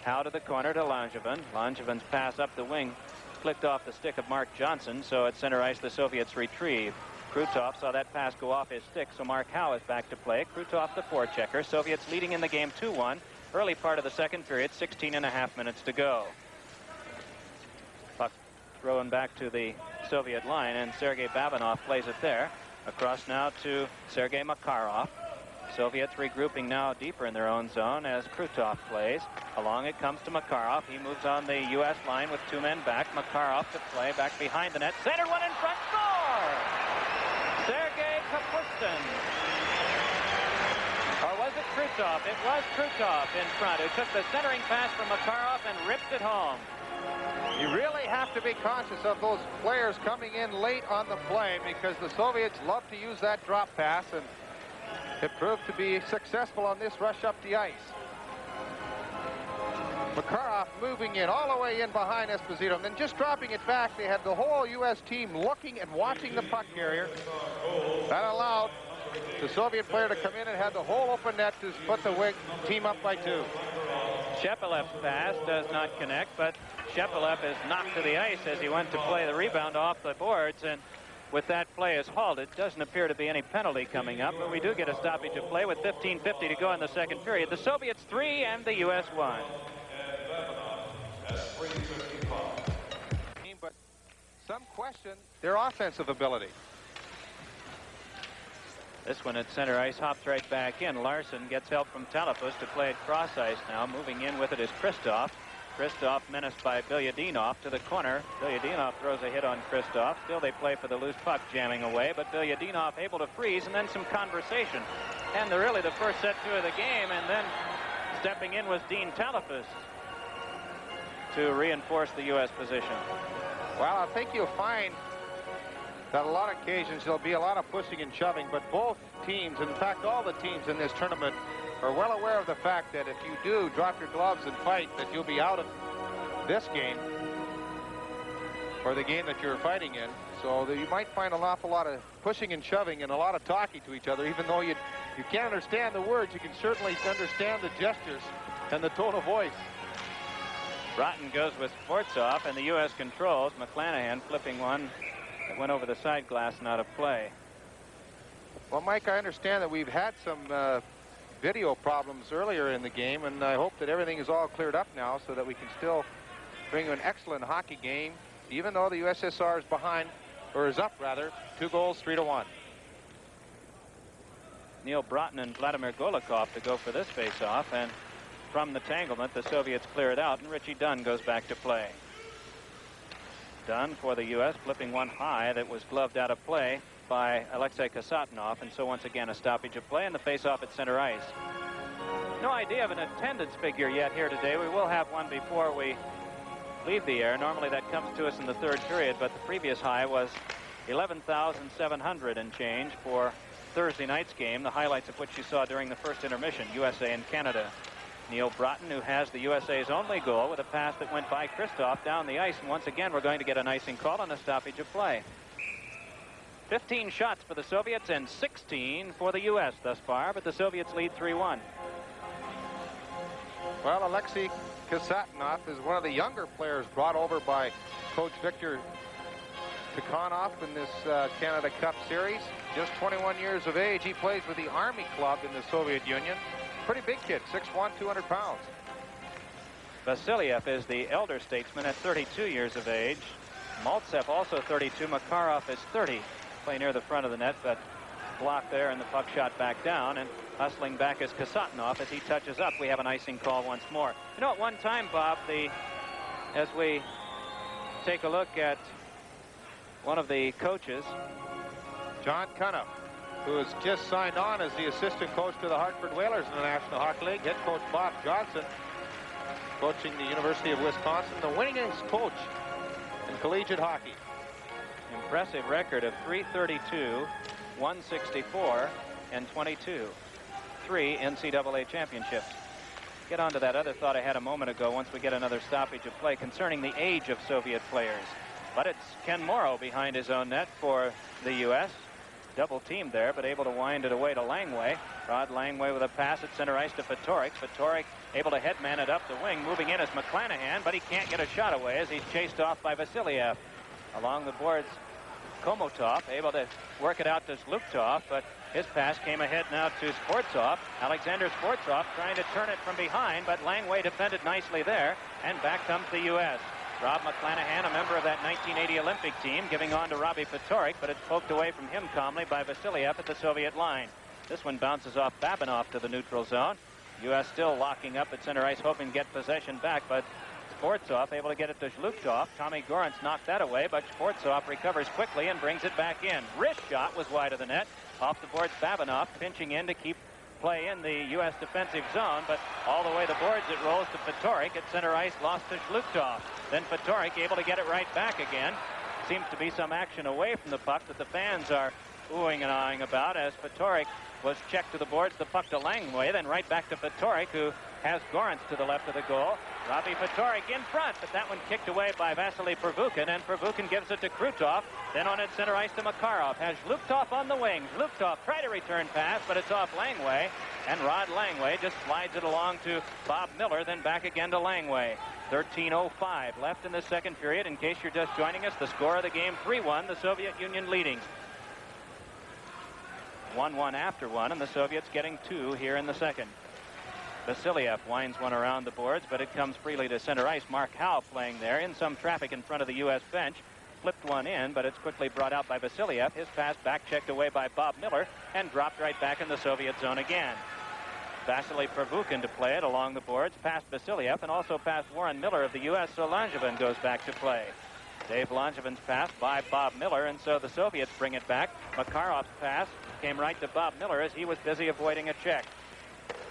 Howe to the corner to Langevin. Langevin's pass up the wing flicked off the stick of Mark Johnson, so at center ice the Soviets retrieve. Krutov saw that pass go off his stick, so Mark Howe is back to play. Krutov the forechecker. Soviets leading in the game 2-1. Early part of the second period, 16.5 minutes to go. Puck thrown back to the Soviet line, and Sergei Babanov plays it there. Across now to Sergei Makarov. Soviets regrouping now deeper in their own zone as Krutov plays. Along it comes to Makarov. He moves on the U.S. line with 2 men back. Makarov to play back behind the net. Centered one in front. Score! Sergei Kapustin. Or was it Krutov? It was Krutov in front, who took the centering pass from Makarov and ripped it home. You really have to be conscious of those players coming in late on the play, because the Soviets love to use that drop pass, and it proved to be successful on this rush up the ice. Makarov moving in all the way in behind Esposito, and then just dropping it back. They had the whole U.S. team looking and watching the puck carrier. That allowed the Soviet player to come in and had the whole open net to put the team up by 2. Shepelev's pass does not connect, but Shepelev is knocked to the ice as he went to play the rebound off the boards, and with that play is halted. Doesn't appear to be any penalty coming up, but we do get a stoppage of play with 15:50 to go in the second period. The Soviets 3 and the U.S. 1. But some question their offensive ability. This one at center ice hops right back in. Larson gets help from Talipus to play it cross ice now. Moving in with it is Christoph. Christoph menaced by Bilyadinov to the corner. Bilyadinov throws a hit on Christoph. Still they play for the loose puck, jamming away, but Bilyadinov able to freeze, and then some conversation. And really the first set 2 of the game, and then stepping in was Dean Talipus to reinforce the U.S. position. Well, I think you'll find that a lot of occasions there'll be a lot of pushing and shoving, but both teams, in fact all the teams in this tournament, are well aware of the fact that if you do drop your gloves and fight, that you'll be out of this game or the game that you're fighting in. So that you might find an awful lot of pushing and shoving and a lot of talking to each other. Even though you can't understand the words, you can certainly understand the gestures and the tone of voice. Broughton goes with Sportsov, and the U.S. controls. McClanahan flipping one that went over the side glass and out of play. Well, Mike, I understand that we've had some video problems earlier in the game, and I hope that everything is all cleared up now so that we can still bring you an excellent hockey game, even though the USSR is behind, or is up rather, 2 goals, 3-1. Neil Broughton and Vladimir Golikov to go for this face-off, and from the tanglement the Soviets clear it out, and Richie Dunn goes back to play. Dunn for the U.S. flipping one high that was gloved out of play by Alexei Kasatonov, and so once again a stoppage of play and the face-off at center ice. No idea of an attendance figure yet here today. We will have one before we leave the air. Normally that comes to us in the third period, but the previous high was 11,700 and change for Thursday night's game, the highlights of which you saw during the first intermission, USA and Canada. Neil Broughton, who has the USA's only goal with a pass that went by Christoph down the ice, and once again we're going to get an icing call and a stoppage of play. 15 shots for the Soviets and 16 for the U.S. thus far, but the Soviets lead 3-1. Well, Alexei Kasatonov is one of the younger players brought over by Coach Victor Tikhonov in this Canada Cup Series. Just 21 years of age. He plays with the Army Club in the Soviet Union. Pretty big kid, 6'1", 200 pounds. Vasiliev is the elder statesman at 32 years of age. Maltsev also 32. Makarov is 30. Play near the front of the net, but block there, and the puck shot back down, and hustling back is Kasatnov as he touches up. We have an icing call once more. You know, at one time, Bob, as we take a look at one of the coaches, John Cunningham, who has just signed on as the assistant coach to the Hartford Whalers in the National Hockey League. Head coach Bob Johnson, coaching the University of Wisconsin, the winningest coach in collegiate hockey. Impressive record of .332, .164, and .22. 3 NCAA championships. Get on to that other thought I had a moment ago once we get another stoppage of play concerning the age of Soviet players. But it's Ken Morrow behind his own net for the U.S. Double teamed there, but able to wind it away to Langway. Rod Langway with a pass at center ice to Fatorik. Fatorik able to headman it up the wing. Moving in is McClanahan, but he can't get a shot away as he's chased off by Vasiliev. Along the boards, Komotov able to work it out to Zluktov, but his pass came ahead now to Sportsov. Alexander Sportsov trying to turn it from behind, but Langway defended nicely there, and back comes the U.S. Rob McClanahan, a member of that 1980 Olympic team, giving on to Robbie Fatorik, but it's poked away from him calmly by Vasiliev at the Soviet line. This one bounces off Babinov to the neutral zone. U.S. still locking up at center ice, hoping to get possession back, but Sportsov able to get it to Zluktov. Tommy Gorance knocked that away, but Sportsov recovers quickly and brings it back in. Wrist shot was wide of the net. Off the boards, Babinov pinching in to keep play in the U.S. defensive zone, but all the way the boards it rolls to Fatorik at center ice, lost to Zluktov. Then Fatorik able to get it right back again. Seems to be some action away from the puck that the fans are oohing and ahhing about as Fatorik was checked to the boards, the puck to Langway, then right back to Fatorik, who has Gorance to the left of the goal. Robbie Fatorik in front, but that one kicked away by Vasily Pervukin, and Pervukin gives it to Krutov. Then on at center ice to Makarov. Has Zluktov on the wing. Zluktov tried to return pass, but it's off Langway, and Rod Langway just slides it along to Bob Miller, then back again to Langway. 13:05 left in the second period. In case you're just joining us, the score of the game 3-1, the Soviet Union leading. 1-1 after one, and the Soviets getting 2 here in the second. Vasiliev winds one around the boards, but it comes freely to center ice. Mark Howe playing there in some traffic in front of the U.S. bench. Flipped one in, but it's quickly brought out by Vasiliev. His pass back checked away by Bob Miller and dropped right back in the Soviet zone again. Vasily Pervukin to play it along the boards, past Vasiliev and also past Warren Miller of the U.S., so Langevin goes back to play. Dave Langevin's pass by Bob Miller, and so the Soviets bring it back. Makarov's pass came right to Bob Miller as he was busy avoiding a check.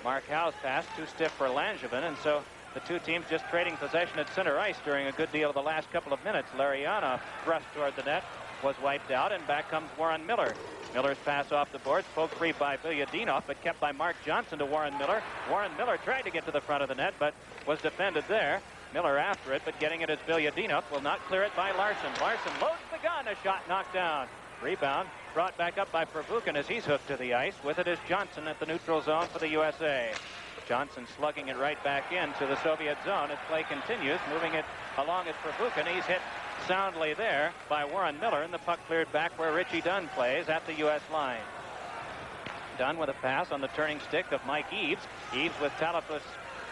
Mark Howe's pass too stiff for Langevin, and so the two teams just trading possession at center ice during a good deal of the last couple of minutes. Lariana thrust toward the net, was wiped out, and back comes Warren Miller. Miller's pass off the boards, poked free by Vilyadinov, but kept by Mark Johnson to Warren Miller. Warren Miller tried to get to the front of the net, but was defended there. Miller after it, but getting it as Vilyadinov will not clear it by Larson. Larson loads the gun, a shot knocked down. Rebound brought back up by Pervukin as he's hooked to the ice. With it is Johnson at the neutral zone for the USA. Johnson slugging it right back into the Soviet zone as play continues, moving it along as Pervukin. He's hit soundly there by Warren Miller, and the puck cleared back where Richie Dunn plays at the U.S. line. Dunn with a pass on the turning stick of Mike Eaves. Eaves with Talafus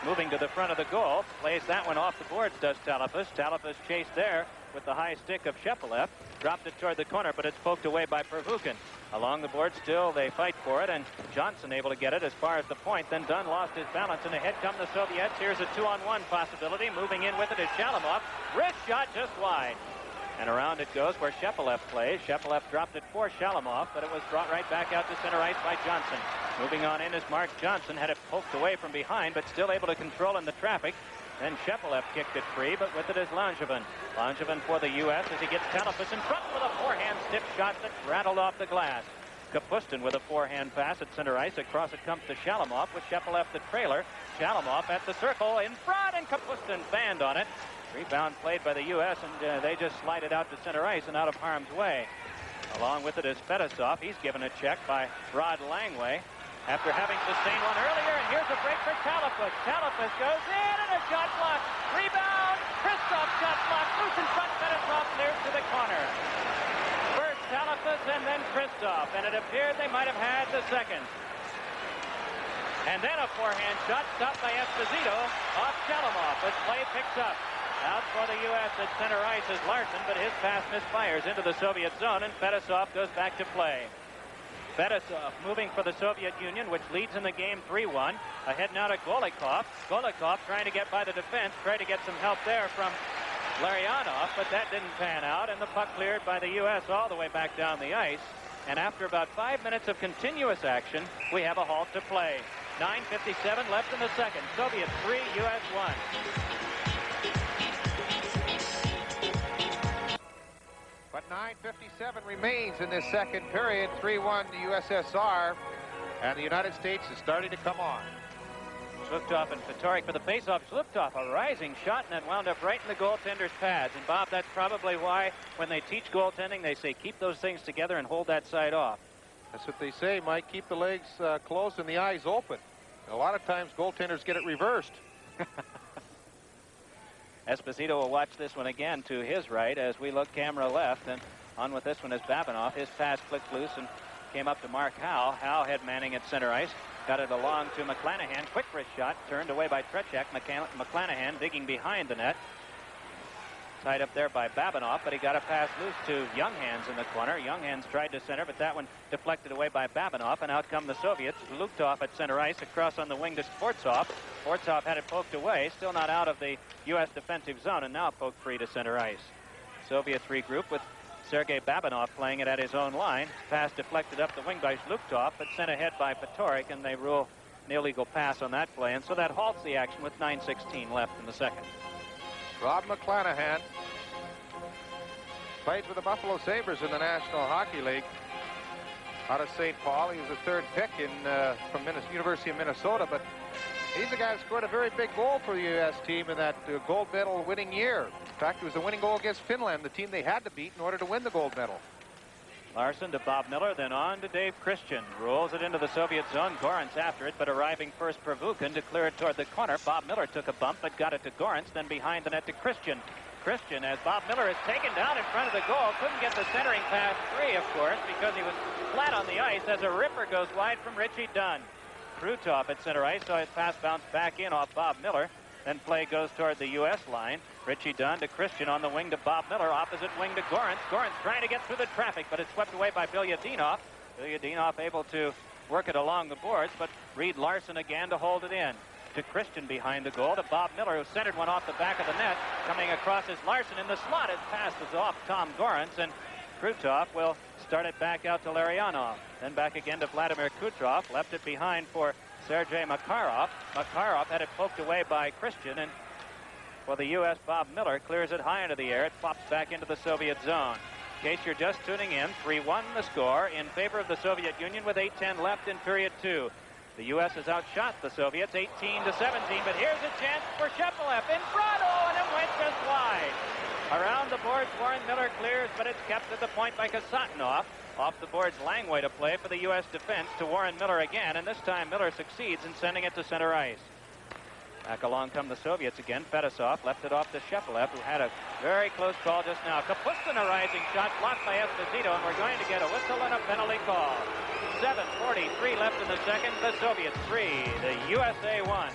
moving to the front of the goal. Plays that one off the boards, does Talafus. Talafus chased there with the high stick of Shepelev. Dropped it toward the corner, but it's poked away by Pervukin. Along the board, still they fight for it, and Johnson able to get it as far as the point. Then Dunn lost his balance, and ahead come the Soviets. Here's a 2-on-1 possibility. Moving in with it is Shalamov. Wrist shot just wide. And around it goes where Shepelev plays. Shepelev dropped it for Shalamov, but it was brought right back out to center ice by Johnson. Moving on in is Mark Johnson. Had it poked away from behind, but still able to control in the traffic. Then Shepelev kicked it free, but with it is Langevin. Langevin for the U.S. as he gets Talafus in front with a forehand stiff shot that rattled off the glass. Kapustin with a forehand pass at center ice. Across it comes to Shalamov with Shepelev the trailer. Shalamov at the circle in front, and Kapustin banned on it. Rebound played by the U.S., and they just slide it out to center ice and out of harm's way. Along with it is Fedosov. He's given a check by Rod Langway after having sustained one earlier, and here's a break for Talafus. Talafus goes in, and a shot blocked. Rebound, Christoph shot blocked. Loose in front, Fedosov clears to the corner. First Talafus and then Christoph, and it appeared they might have had the second. And then a forehand shot stopped by Esposito off Shalamov as play picks up. Out for the U.S. at center ice is Larson, but his pass misfires into the Soviet zone, and Fedosov goes back to play. Fedosov moving for the Soviet Union, which leads in the game 3-1. Ahead now to Golikov. Golikov trying to get by the defense, trying to get some help there from Larionov, but that didn't pan out, and the puck cleared by the U.S. all the way back down the ice. And after about 5 minutes of continuous action, we have a halt to play. 9:57 left in the second. Soviet 3, U.S. 1. But 9:57 remains in this second period. 3-1 to USSR, and the United States is starting to come on. Zhlukov and Fatorik for the faceoff. Zhlukov, a rising shot, and it wound up right in the goaltender's pads. And Bob, that's probably why when they teach goaltending, they say keep those things together and hold that side off. That's what they say, Mike. Keep the legs closed and the eyes open. A lot of times goaltenders get it reversed. Esposito will watch this one again to his right as we look camera left, and on with this one is Babinov. His pass flicked loose and came up to Mark Howe. Howe head manning at center ice. Got it along to McClanahan. Quick wrist shot. Turned away by Trechek. McClanahan digging behind the net. Tied up there by Babinov, but he got a pass loose to Younghans in the corner. Younghans tried to center, but that one deflected away by Babinov, and out come the Soviets. Lukhtov at center ice, across on the wing to Sportsov. Sportsov had it poked away, still not out of the U.S. defensive zone, and now poked free to center ice. Soviets regroup with Sergei Babinov playing it at his own line. Pass deflected up the wing by Lukhtov, but sent ahead by Fatorik, and they rule an illegal pass on that play, and so that halts the action with 9:16 left in the second. Rob McClanahan played for the Buffalo Sabres in the National Hockey League out of St. Paul. He was the third pick from University of Minnesota, but he's the guy that scored a very big goal for the U.S. team in that gold medal winning year. In fact, it was the winning goal against Finland, the team they had to beat in order to win the gold medal. Larson to Bob Miller, then on to Dave Christian. Rolls it into the Soviet zone. Gorentz after it, but arriving first Pervukin to clear it toward the corner. Bob Miller took a bump, but got it to Gorentz, then behind the net to Christian. Christian, as Bob Miller is taken down in front of the goal, couldn't get the centering pass free, of course, because he was flat on the ice as a ripper goes wide from Richie Dunn. Krutov at center ice saw his pass bounce back in off Bob Miller. Then play goes toward the U.S. line. Richie Dunn to Christian on the wing to Bob Miller. Opposite wing to Gorentz. Gorentz trying to get through the traffic, but it's swept away by Bilyadinov. Bilyadinov able to work it along the boards, but Reed Larson again to hold it in. To Christian behind the goal. To Bob Miller, who centered one off the back of the net. Coming across is Larson in the slot. His pass was off Tom Gorentz, and Krutov will start it back out to Larionov. Then back again to Vladimir Kutrov. Left it behind for Sergei Makarov. Makarov had it poked away by Christian, and for the U.S., Bob Miller clears it high into the air. It pops back into the Soviet zone. In case you're just tuning in, 3-1 the score in favor of the Soviet Union with 8:10 left in period 2. The U.S. has outshot the Soviets 18-17, but here's a chance for Shepelev in front, and it went just wide. Around the boards, Warren Miller clears, but it's kept at the point by Kasatonov. Off the boards, Langway to play for the U.S. defense to Warren Miller again, and this time Miller succeeds in sending it to center ice. Back along come the Soviets again. Fedosov left it off to Shepelev, who had a very close call just now. Kapustin, a rising shot blocked by Esposito, and we're going to get a whistle and a penalty call. 7:43 left in the second. The Soviets 3, the USA 1.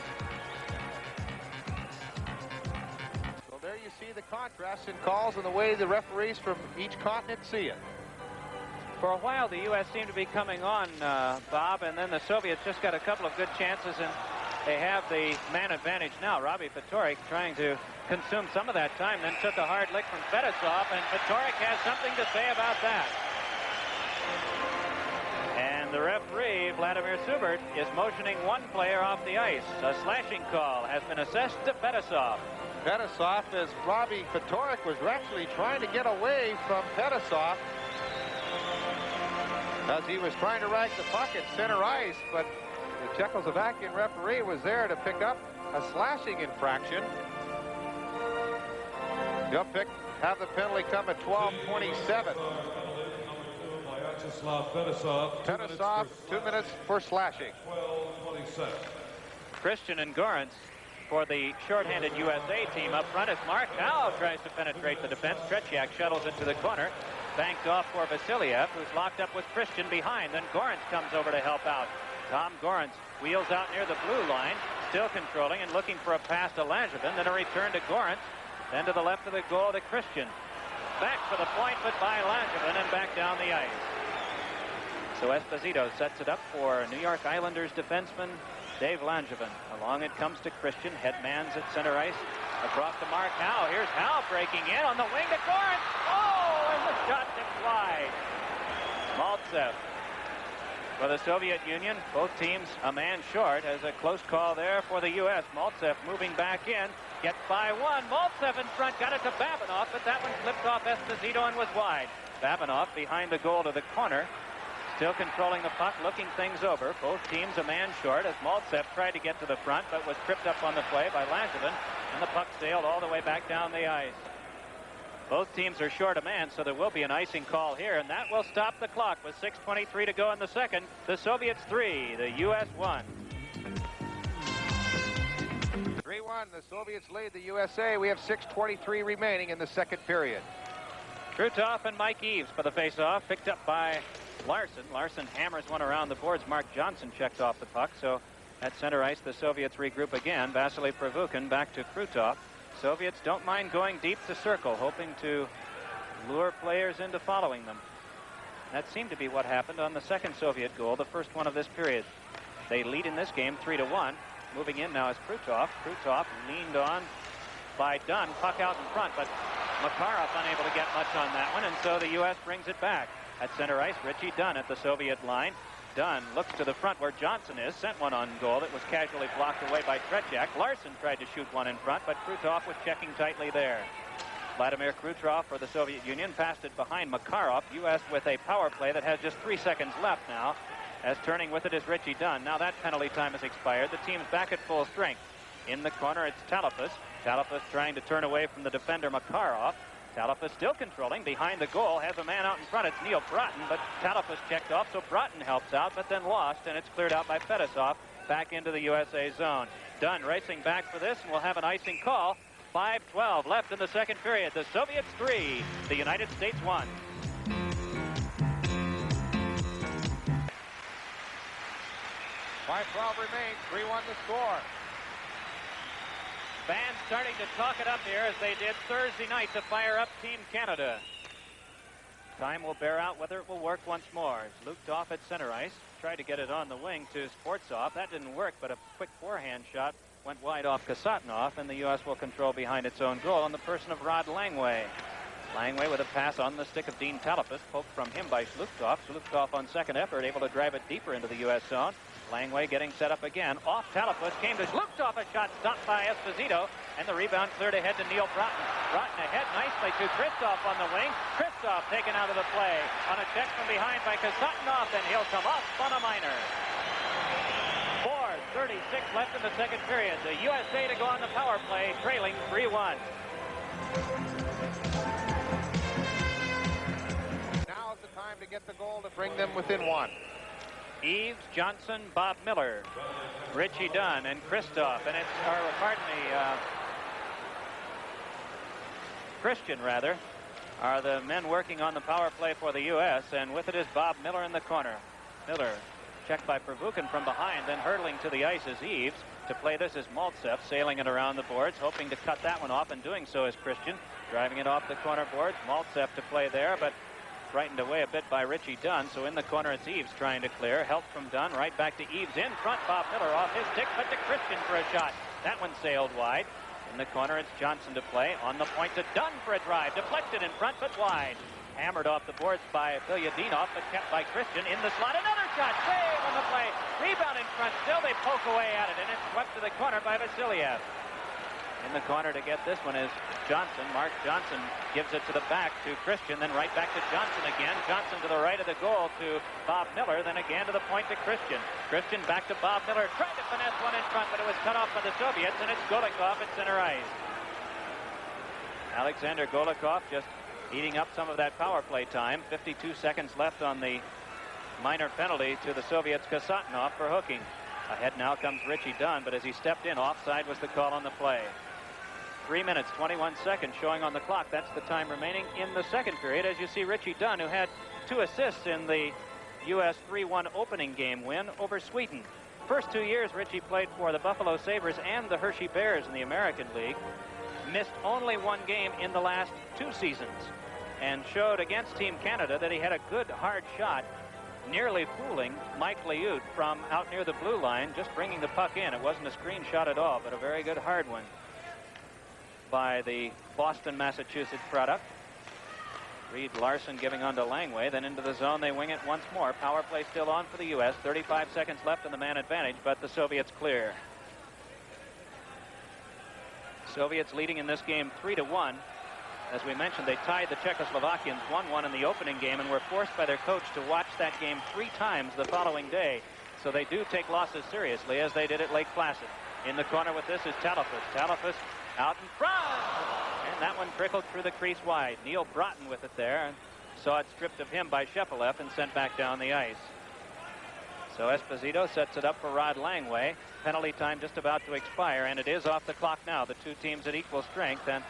So there you see the contrast in calls and the way the referees from each continent see it. For a while, the U.S. seemed to be coming on, Bob, and then the Soviets just got a couple of good chances, and they have the man advantage now. Robbie Fatorik trying to consume some of that time, then took a hard lick from Fedosov, and Fatorik has something to say about that. And the referee, Vladimir Subert, is motioning one player off the ice. A slashing call has been assessed to Fedosov. Fedosov, as Robbie Fatorik was actually trying to get away from Fedosov as he was trying to rag the puck at center ice, but the Czechoslovakian referee was there to pick up a slashing infraction. They'll have the penalty come at 12:27. Fedosov, 2 minutes for slashing. 12:27. Christian and Gorentz for the shorthanded USA team up front as Mark now tries to penetrate the defense. Tretiak shuttles it to the corner. Banked off for Vasiliev, who's locked up with Christian behind. Then Gorentz comes over to help out. Tom Gorentz wheels out near the blue line, still controlling and looking for a pass to Langevin. Then a return to Gorentz. Then to the left of the goal to Christian. Back for the point, but by Langevin and back down the ice. So Esposito sets it up for New York Islanders defenseman Dave Langevin. Along it comes to Christian. Headman's at center ice. Across to Mark Howe. Here's Howe breaking in on the wing to Goran. Oh, and the shot tipped wide. Maltsev. For the Soviet Union, both teams a man short. As a close call there for the U.S. Maltsev moving back in. Gets by one. Maltsev in front. Got it to Babinoff, but that one slipped off Esposito and was wide. Babinoff behind the goal to the corner. Still controlling the puck, looking things over. Both teams a man short as Maltsev tried to get to the front, but was tripped up on the play by Langevin, and the puck sailed all the way back down the ice. Both teams are short a man, so there will be an icing call here, and that will stop the clock with 6:23 to go in the second. The Soviets 3, the U.S. 1. 3-1, the Soviets lead the USA. We have 6:23 remaining in the second period. Krutov and Mike Eaves for the face-off, picked up by Larson. Larson hammers one around the boards. Mark Johnson checked off the puck. So at center ice, the Soviets regroup again. Vasily Provukin back to Krutov. Soviets don't mind going deep to circle, hoping to lure players into following them. That seemed to be what happened on the second Soviet goal, the first one of this period. They lead in this game 3-1. Moving in now is Krutov. Krutov leaned on by Dunn. Puck out in front, but Makarov unable to get much on that one, and so the U.S. brings it back. At center ice, Richie Dunn at the Soviet line. Dunn looks to the front where Johnson is, sent one on goal that was casually blocked away by Tretiak. Larson tried to shoot one in front, but Krutov was checking tightly there. Vladimir Krutov for the Soviet Union passed it behind Makarov. U.S. with a power play that has just 3 seconds left now, as turning with it is Richie Dunn. Now that penalty time has expired. The team's back at full strength. In the corner, it's Talafas. Talafas trying to turn away from the defender Makarov. Talafas still controlling behind the goal, has a man out in front. It's Neil Broughton, but Talafas checked off, so Broughton helps out, but then lost, and it's cleared out by Fedosov back into the USA zone. Dunn racing back for this, and we'll have an icing call. 5:12 left in the second period. The Soviets 3, the United States 1. .5:12 remains, 3-1 the score. Fans starting to talk it up here as they did Thursday night to fire up Team Canada. Time will bear out whether it will work once more. It's looped off at center ice. Tried to get it on the wing to Sportsov. That didn't work, but a quick forehand shot went wide off Kasatnov, and the U.S. will control behind its own goal in the person of Rod Langway. Langway with a pass on the stick of Dean Talafas, poked from him by Slukov. Slukov on second effort, able to drive it deeper into the U.S. zone. Langway getting set up again. Off Talafas, came to Slukov, a shot stopped by Esposito, and the rebound cleared ahead to Neil Broughton. Broughton ahead nicely to Christoph on the wing. Christoph taken out of the play on a check from behind by Kasatnov, and he'll come off on a minor. 4:36 left in the second period. The USA to go on the power play, trailing 3-1. Now is the time to get the goal to bring them within 1. Eaves, Johnson, Bob Miller, Richie Dunn, and Christoph, and Christian rather, are the men working on the power play for the U.S., and with it is Bob Miller in the corner. Miller checked by Provukin from behind, then hurtling to the ice is Eaves. To play this is Maltsev, sailing it around the boards, hoping to cut that one off, and doing so is Christian, driving it off the corner boards. Maltsev to play there, but frightened away a bit by Richie Dunn, so in the corner it's Eaves trying to clear. Help from Dunn, right back to Eaves. In front, Bob Miller off his stick, but to Christian for a shot. That one sailed wide. In the corner, it's Johnson to play. On the point to Dunn for a drive. Deflected in front, but wide. Hammered off the boards by Bilyadinov, but kept by Christian. In the slot, another shot. Save on the play. Rebound in front. Still they poke away at it, and it's swept to the corner by Vasiliev. In the corner to get this one is Johnson. Mark Johnson gives it to the back to Christian, then right back to Johnson again. Johnson to the right of the goal to Bob Miller, then again to the point to Christian. Christian back to Bob Miller. Tried to finesse one in front, but it was cut off by the Soviets, and it's Golikov at center ice. Alexander Golikov just eating up some of that power play time. 52 seconds left on the minor penalty to the Soviets' Kasatnov for hooking. Ahead now comes Richie Dunn, but as he stepped in, offside was the call on the play. 3 minutes, 21 seconds showing on the clock. That's the time remaining in the second period. As you see, Richie Dunn, who had 2 assists in the U.S. 3-1 opening game win over Sweden. First 2 years, Richie played for the Buffalo Sabres and the Hershey Bears in the American League. Missed only 1 game in the last 2 seasons, and showed against Team Canada that he had a good hard shot nearly fooling Mike Liut from out near the blue line, just bringing the puck in. It wasn't a screen shot at all, but a very good hard one by the Boston, Massachusetts product. Reed Larson giving on to Langway, then into the zone. They wing it once more. Power play still on for the U.S. 35 seconds left in the man advantage, but the Soviets clear. Soviets leading in this game 3-1. As we mentioned, they tied the Czechoslovakians 1-1 in the opening game and were forced by their coach to watch that game 3 times the following day. So they do take losses seriously, as they did at Lake Placid. In the corner with this is Talafas. Talafas out in front. And that one trickled through the crease wide. Neil Broughton with it there, and saw it stripped of him by Shepelev and sent back down the ice. So Esposito sets it up for Rod Langway. Penalty time just about to expire, and it is off the clock now. The two teams at equal strength, and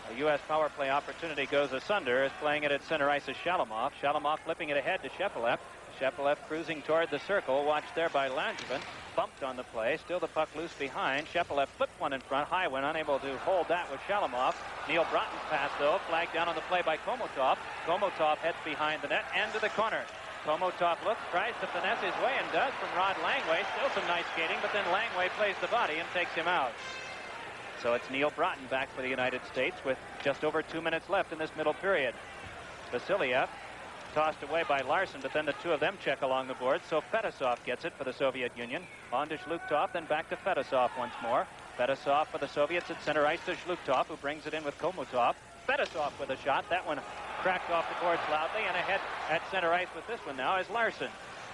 a U.S. power play opportunity goes asunder as playing it at center ice is Shalamov. Shalamov flipping it ahead to Shepelev. Shepelev cruising toward the circle, watched there by Langevin. Bumped on the play, still the puck loose behind. Shepelev flipped one in front. Highwin unable to hold that with Shalamov. Neil Broughton's pass, though, flagged down on the play by Komotov. Komotov heads behind the net and to the corner. Komotov looks, tries to finesse his way, and does from Rod Langway. Still some nice skating, but then Langway plays the body and takes him out. So it's Neil Broughton back for the United States with just over 2 minutes left in this middle period. Vasiliev tossed away by Larson, but then the two of them check along the board, so Fedosov gets it for the Soviet Union. On to Shlukhtov, then back to Fedosov once more. Fedosov for the Soviets at center ice to Shlukhtov, who brings it in with Komotov. Fedosov with a shot. That one cracked off the boards loudly, and ahead at center ice with this one now is Larson.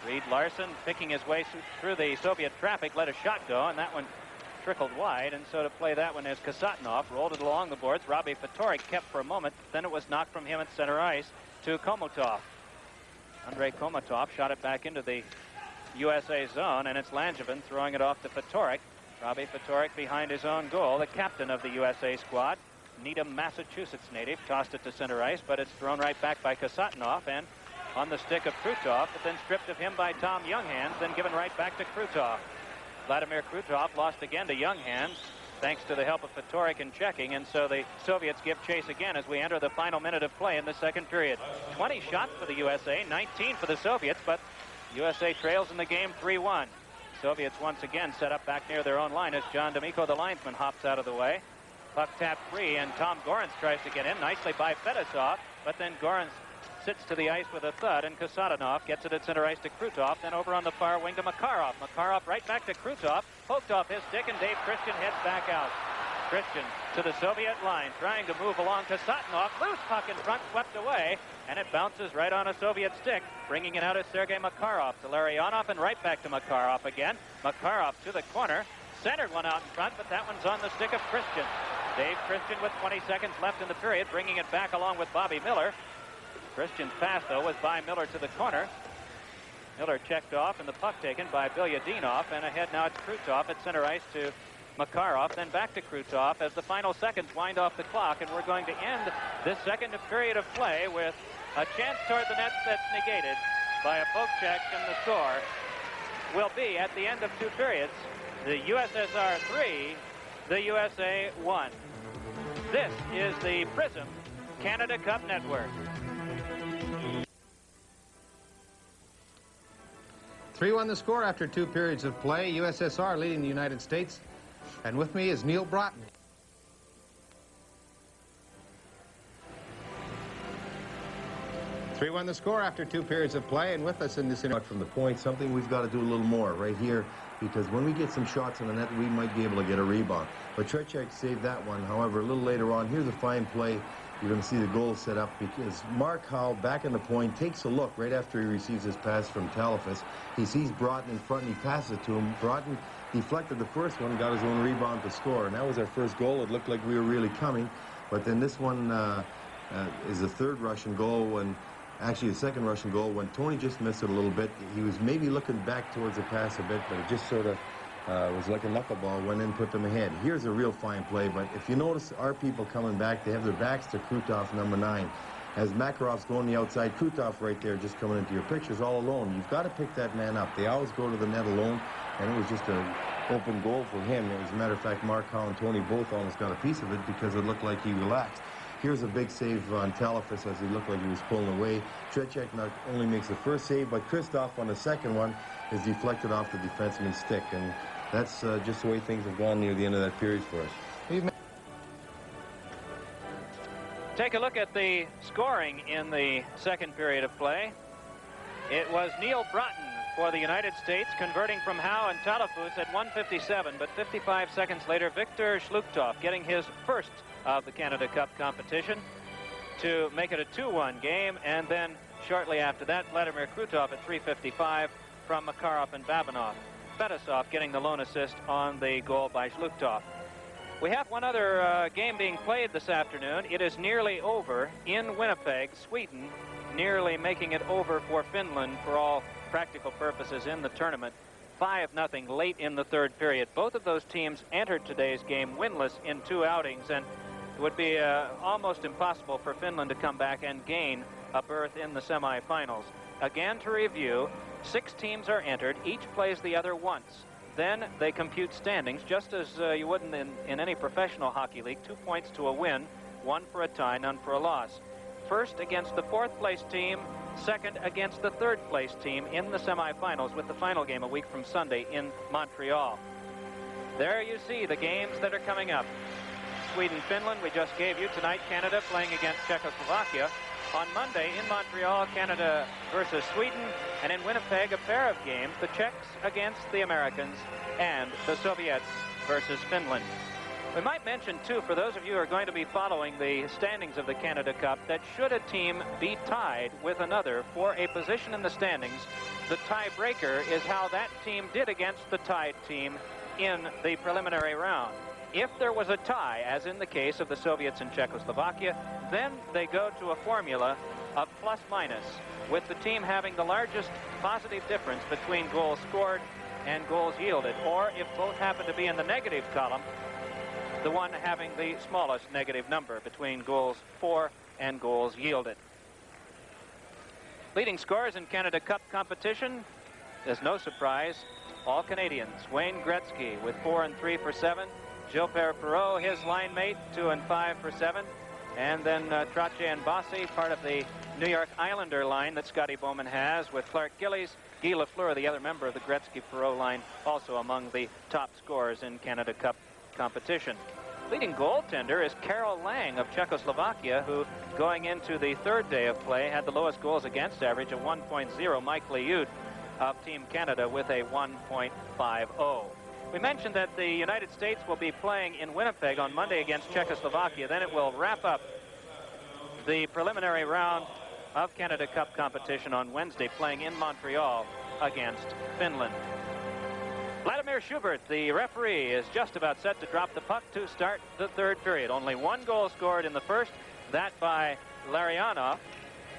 Reed Larson picking his way through the Soviet traffic, let a shot go, and that one trickled wide, and so to play that one is Kasatnov. Rolled it along the boards. Robbie Fatorik kept for a moment, then it was knocked from him at center ice to Komotov. Andrei Komotov shot it back into the USA zone, and it's Langevin throwing it off to Fatorik. Robbie Fatorik behind his own goal, the captain of the USA squad. Needham, Massachusetts native, tossed it to center ice, but it's thrown right back by Kasatnov and on the stick of Krutov, but then stripped of him by Tom Younghans, then given right back to Krutov. Vladimir Krutov lost again to Younghans, thanks to the help of Fatorik in checking, and so the Soviets give chase again as we enter the final minute of play in the second period. 20 shots for the USA, 19 for the Soviets, but USA trails in the game 3-1. Soviets once again set up back near their own line as John D'Amico, the linesman, hops out of the way. Puck tapped free, and Tom Gorans tries to get in nicely by Fedosov, but then Gorans sits to the ice with a thud, and Kasatnov gets it at center ice to Krutov, then over on the far wing to Makarov. Makarov right back to Krutov, poked off his stick, and Dave Christian heads back out. Christian to the Soviet line, trying to move along. Kasatnov, loose puck in front, swept away, and it bounces right on a Soviet stick. Bringing it out is Sergei Makarov to Larionov, and right back to Makarov again. Makarov to the corner, centered one out in front, but that one's on the stick of Christian. Dave Christian with 20 seconds left in the period, bringing it back along with Bobby Miller. Christian's pass, though, was by Miller to the corner. Miller checked off, and the puck taken by Bilyadinov, and ahead now it's Krutov at center ice to Makarov, then back to Krutov as the final seconds wind off the clock, and we're going to end this second period of play with a chance toward the net that's negated by a poke check, and the score will be at the end of 2 periods, the USSR 3, the USA 1. This is the Prism Canada Cup Network. 3-1 the score after 2 periods of play. USSR leading the United States. And with me is Neil Broughton. Three-1 the score after 2 periods of play, and with us in this interview From the point, something we've got to do a little more right here, because when we get some shots in the net, we might be able to get a rebound. But Trechek saved that one. However, a little later on, here's a fine play. You're going to see the goal set up because Mark Howe, back in the point, takes a look right after he receives his pass from Talafas. He sees Broughton in front and he passes it to him. Broughton deflected the first one, got his own rebound to score, and that was our first goal. It looked like we were really coming, but then this one is the third Russian goal, and actually the second Russian goal when Tony just missed it a little bit. He was maybe looking back towards the pass a bit, but it just sort of was like a knuckleball, went in, put them ahead. Here's a real fine play, but if you notice our people coming back, they have their backs to Krutov, number 9. As Makarov's going the outside, Krutov right there just coming into your pictures all alone. You've got to pick that man up. They always go to the net alone, and it was just an open goal for him. As a matter of fact, Mark Howe and Tony both almost got a piece of it because it looked like he relaxed. Here's a big save on Talafas as he looked like he was pulling away. Tretiak not only makes the first save, but Christoph on the second one is deflected off the defenseman's stick. And that's just the way things have gone near the end of that period for us. Take a look at the scoring in the second period of play. It was Neil Broughton for the United States, converting from Howe and Talafus at 1:57, but 55 seconds later, Victor Schluchthoff getting his first of the Canada Cup competition to make it a 2-1 game, and then shortly after that, Vladimir Krutov at 3:55 from Makarov and Babinov. Fedosov getting the lone assist on the goal by Schluchthoff. We have one other game being played this afternoon. It is nearly over in Winnipeg, Sweden, nearly making it over for Finland for all practical purposes in the tournament. 5-0 late in the third period. Both of those teams entered today's game winless in 2 outings, and it would be almost impossible for Finland to come back and gain a berth in the semifinals. Again, to review, 6 teams are entered. Each plays the other once. Then they compute standings, just as you would in any professional hockey league. 2 points to a win, 1 for a tie, none for a loss. First against the 4th place team, second against the 3rd place team in the semifinals, with the final game a week from Sunday in Montreal. There you see the games that are coming up. Sweden, Finland, we just gave you tonight. Canada playing against Czechoslovakia. On Monday in Montreal, Canada versus Sweden, and in Winnipeg, a pair of games, the Czechs against the Americans and the Soviets versus Finland. We might mention, too, for those of you who are going to be following the standings of the Canada Cup, that should a team be tied with another for a position in the standings, the tiebreaker is how that team did against the tied team in the preliminary round. If there was a tie, as in the case of the Soviets and Czechoslovakia, then they go to a formula of plus-minus, with the team having the largest positive difference between goals scored and goals yielded, or if both happen to be in the negative column, the one having the smallest negative number between goals for and goals yielded. Leading scorers in Canada Cup competition, there's no surprise, all Canadians. Wayne Gretzky with 4 and 3 for 7. Gilbert Perreault, his line mate, 2 and 5 for 7. And then Trottier and Bossy, part of the New York Islander line that Scotty Bowman has, with Clark Gillies. Guy Lafleur, the other member of the Gretzky-Perreault line, also among the top scorers in Canada Cup competition. Leading goaltender is Carol Lang of Czechoslovakia, who, going into the 3rd day of play, had the lowest goals against average of 1.0. Mike Liud of Team Canada with a 1.50. We mentioned that the United States will be playing in Winnipeg on Monday against Czechoslovakia. Then it will wrap up the preliminary round of Canada Cup competition on Wednesday, playing in Montreal against Finland. Vladimir Schubert, the referee, is just about set to drop the puck to start the 3rd period. Only 1 goal scored in the first, that by Larionov.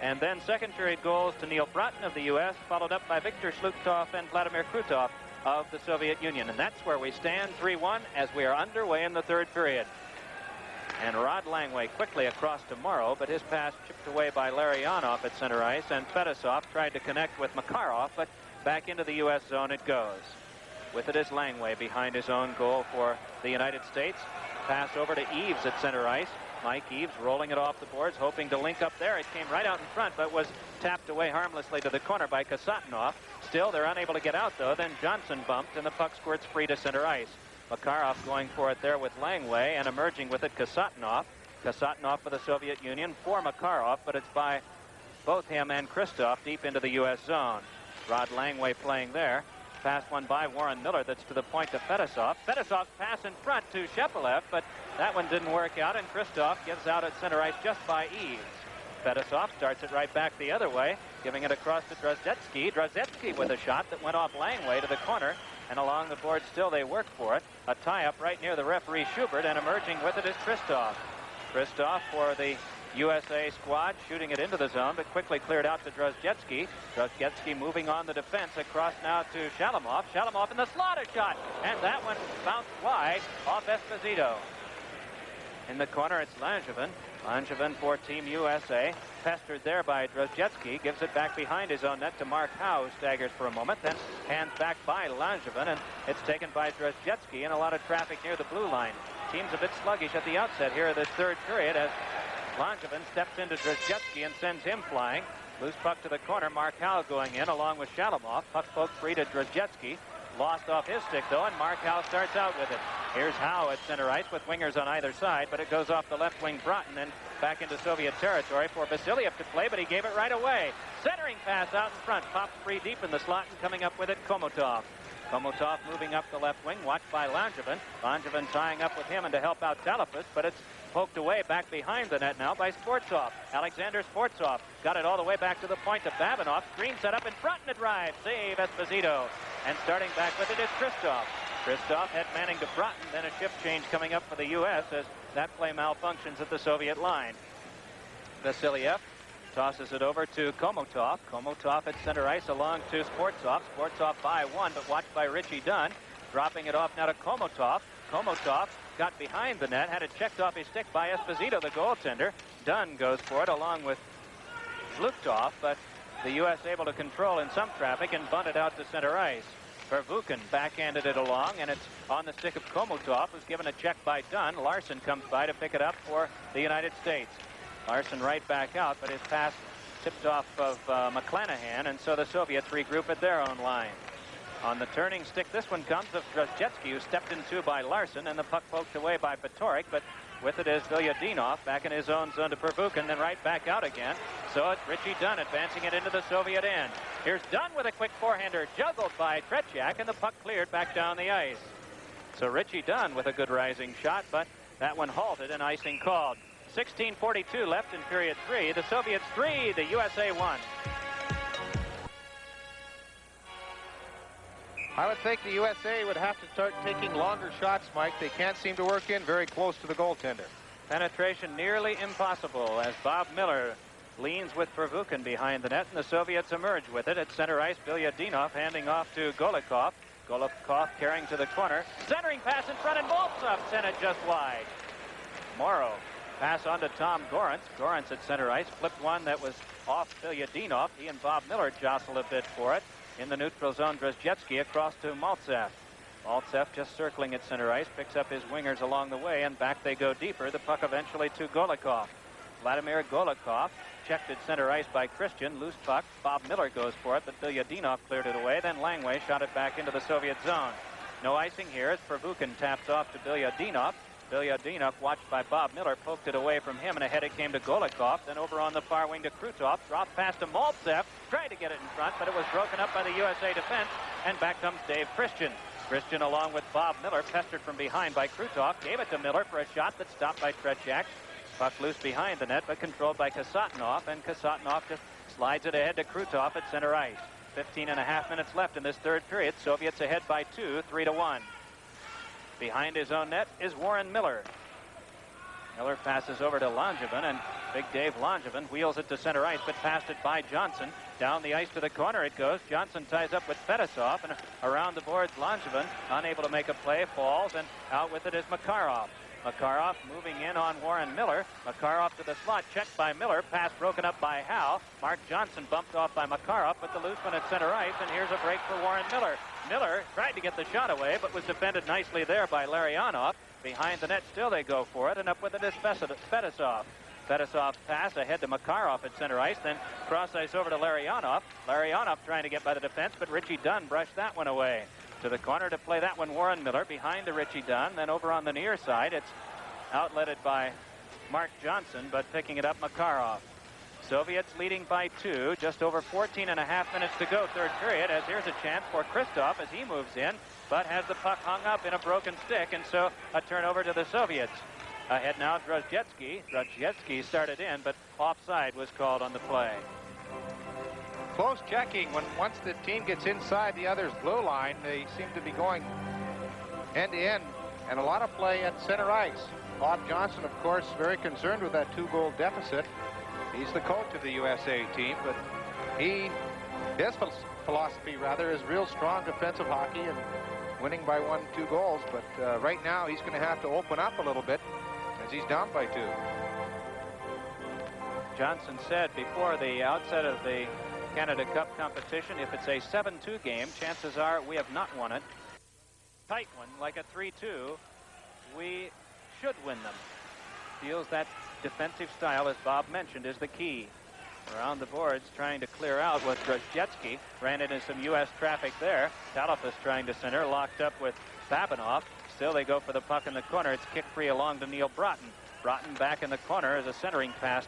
And then second period goals to Neil Broughton of the U.S., followed up by Victor Schluchthoff and Vladimir Krutov of the Soviet Union. And that's where we stand, 3-1, as we are underway in the 3rd period. And Rod Langway quickly across to Morrow, but his pass chipped away by Larionov at center ice, and Fedosov tried to connect with Makarov, but back into the U.S. zone it goes. With it is Langway behind his own goal for the United States. Pass over to Eaves at center ice. Mike Eaves rolling it off the boards, hoping to link up there. It came right out in front, but was tapped away harmlessly to the corner by Kasatonov. Still, they're unable to get out, though. Then Johnson bumped, and the puck squirts free to center ice. Makarov going for it there with Langway, and emerging with it Kasatonov. Kasatonov for the Soviet Union, for Makarov, but it's by both him and Christoph deep into the U.S. zone. Rod Langway playing there. Pass one by Warren Miller, that's to the point to Fedosov. Fedosov's pass in front to Shepelev, but that one didn't work out, and Christoph gives out at center ice just by Eaves. Fedosov starts it right back the other way, giving it across to Drozdetsky. Drozdetsky with a shot that went off Langway to the corner, and along the board still they work for it. A tie-up right near the referee Schubert, and emerging with it is Christoph. Christoph for the USA squad, shooting it into the zone, but quickly cleared out to Drozdetsky. Drozdetsky moving on the defense, across now to Shalamov. Shalamov in the slot, a shot, and that one bounced wide off Esposito. In the corner, it's Langevin. Langevin for Team USA. Pestered there by Drozdetsky. Gives it back behind his own net to Mark Howe, who staggers for a moment, then hands back by Langevin, and it's taken by Drozdetsky, and a lot of traffic near the blue line. Team's a bit sluggish at the outset here of this 3rd period, as Langevin steps into Drzezinski and sends him flying. Loose puck to the corner. Mark Howe going in along with Shalamov. Puck poked free to Drzezinski. Lost off his stick, though, and Mark Howe starts out with it. Here's Howe at center ice with wingers on either side, but it goes off the left wing Broughton and back into Soviet territory for Vasiliev to play, but he gave it right away. Centering pass out in front. Pops free deep in the slot, and coming up with it, Komotov. Komotov moving up the left wing, watched by Langevin. Langevin tying up with him and to help out Talafas, but it's poked away back behind the net now by Sportsov. Alexander Sportsov got it all the way back to the point to Babinoff. Screen set up in front and a drive. Save Esposito. And starting back with it is Christoph. Christoph head manning to Broughton, then a shift change coming up for the U.S. as that play malfunctions at the Soviet line. Vasiliev tosses it over to Komotov. Komotov at center ice along to Sportsov. Sportsov by one, but watched by Richie Dunn. Dropping it off now to Komotov. Komotov got behind the net, had it checked off his stick by Esposito, the goaltender. Dunn goes for it along with Zhlukov, but the U.S. able to control in some traffic and bunt it out to center ice. Vervuken backhanded it along, and it's on the stick of Komotov, who's given a check by Dunn. Larson comes by to pick it up for the United States. Larson right back out, but his pass tipped off of McClanahan, and so the Soviets regroup at their own line. On the turning stick, this one comes of Drzezinski, who stepped into by Larson, and the puck poked away by Patorik, but with it is Vilyadinov back in his own zone to Vervuken, then right back out again. So it's Richie Dunn advancing it into the Soviet end. Here's Dunn with a quick forehander, juggled by Tretiak, and the puck cleared back down the ice. So Richie Dunn with a good rising shot, but that one halted and icing called. 16:42 left in period 3. The Soviets 3, the USA 1. I would think the USA would have to start taking longer shots, Mike. They can't seem to work in very close to the goaltender. Penetration nearly impossible as Bob Miller leans with Vervuken behind the net, and the Soviets emerge with it. At center ice, Vilyadinov handing off to Golikov. Golikov carrying to the corner. Centering pass in front, and Boltsov sent it just wide. Morrow pass on to Tom Gorentz. Gorentz at center ice flipped one that was off Vilyadinov. He and Bob Miller jostle a bit for it. In the neutral zone, Drzezinski across to Maltsev. Maltsev just circling at center ice, picks up his wingers along the way, and back they go deeper. The puck eventually to Golikov. Vladimir Golikov checked at center ice by Christian. Loose puck. Bob Miller goes for it, but Vilyadinov cleared it away. Then Langway shot it back into the Soviet zone. No icing here as Vervuken taps off to Vilyadinov. Vilyadinov, watched by Bob Miller, poked it away from him, and ahead it came to Golikov. Then over on the far wing to Krutov. Dropped past to Maltsev. Tried to get it in front, but it was broken up by the USA defense. And back comes Dave Christian. Christian, along with Bob Miller, pestered from behind by Krutov. Gave it to Miller for a shot that's stopped by Tretiak. Puck loose behind the net, but controlled by Kasatnov. And Kasatnov just slides it ahead to Krutov at center ice. 15.5 minutes left in this third period. Soviets ahead by 2, 3-1. Behind his own net is Warren Miller. Miller passes over to Langevin, and Big Dave Langevin wheels it to center ice, but passed it by Johnson. Down the ice to the corner it goes. Johnson ties up with Fedosov, and around the boards Langevin, unable to make a play, falls, and out with it is Makarov. Makarov moving in on Warren Miller. Makarov to the slot, checked by Miller. Pass broken up by Howe. Mark Johnson bumped off by Makarov, but the loose one at center ice, and here's a break for Warren Miller. Miller tried to get the shot away, but was defended nicely there by Larionov. Behind the net, still they go for it, and up with it is Fedosov. Fedosov's pass ahead to Makarov at center ice, then cross ice over to Larionov. Larionov trying to get by the defense, but Richie Dunn brushed that one away. To the corner to play that one, Warren Miller behind to Richie Dunn. Then over on the near side, it's outletted by Mark Johnson, but picking it up Makarov. Soviets leading by 2, just over 14.5 minutes to go, third period, as here's a chance for Christoph as he moves in, but has the puck hung up in a broken stick, and so a turnover to the Soviets. Ahead now, Drzezinski. Drzezinski started in, but offside was called on the play. Close checking. Once the team gets inside the other's blue line, they seem to be going end to end, and a lot of play at center ice. Bob Johnson, of course, very concerned with that 2-goal deficit. He's the coach of the USA team, but his philosophy, rather, is real strong defensive hockey and winning by 1-2 goals. But right now, he's going to have to open up a little bit as he's down by 2. Johnson said before the outset of the Canada Cup competition, if it's a 7-2 game, chances are we have not won it. Tight one, like a 3-2, we should win them. Feels that defensive style, as Bob mentioned, is the key. Around the boards, trying to clear out with Drozhetsky. Ran into some U.S. traffic there. Talafas trying to center, locked up with Babinoff. Still they go for the puck in the corner. It's kicked free along to Neil Broughton. Broughton back in the corner as a centering pass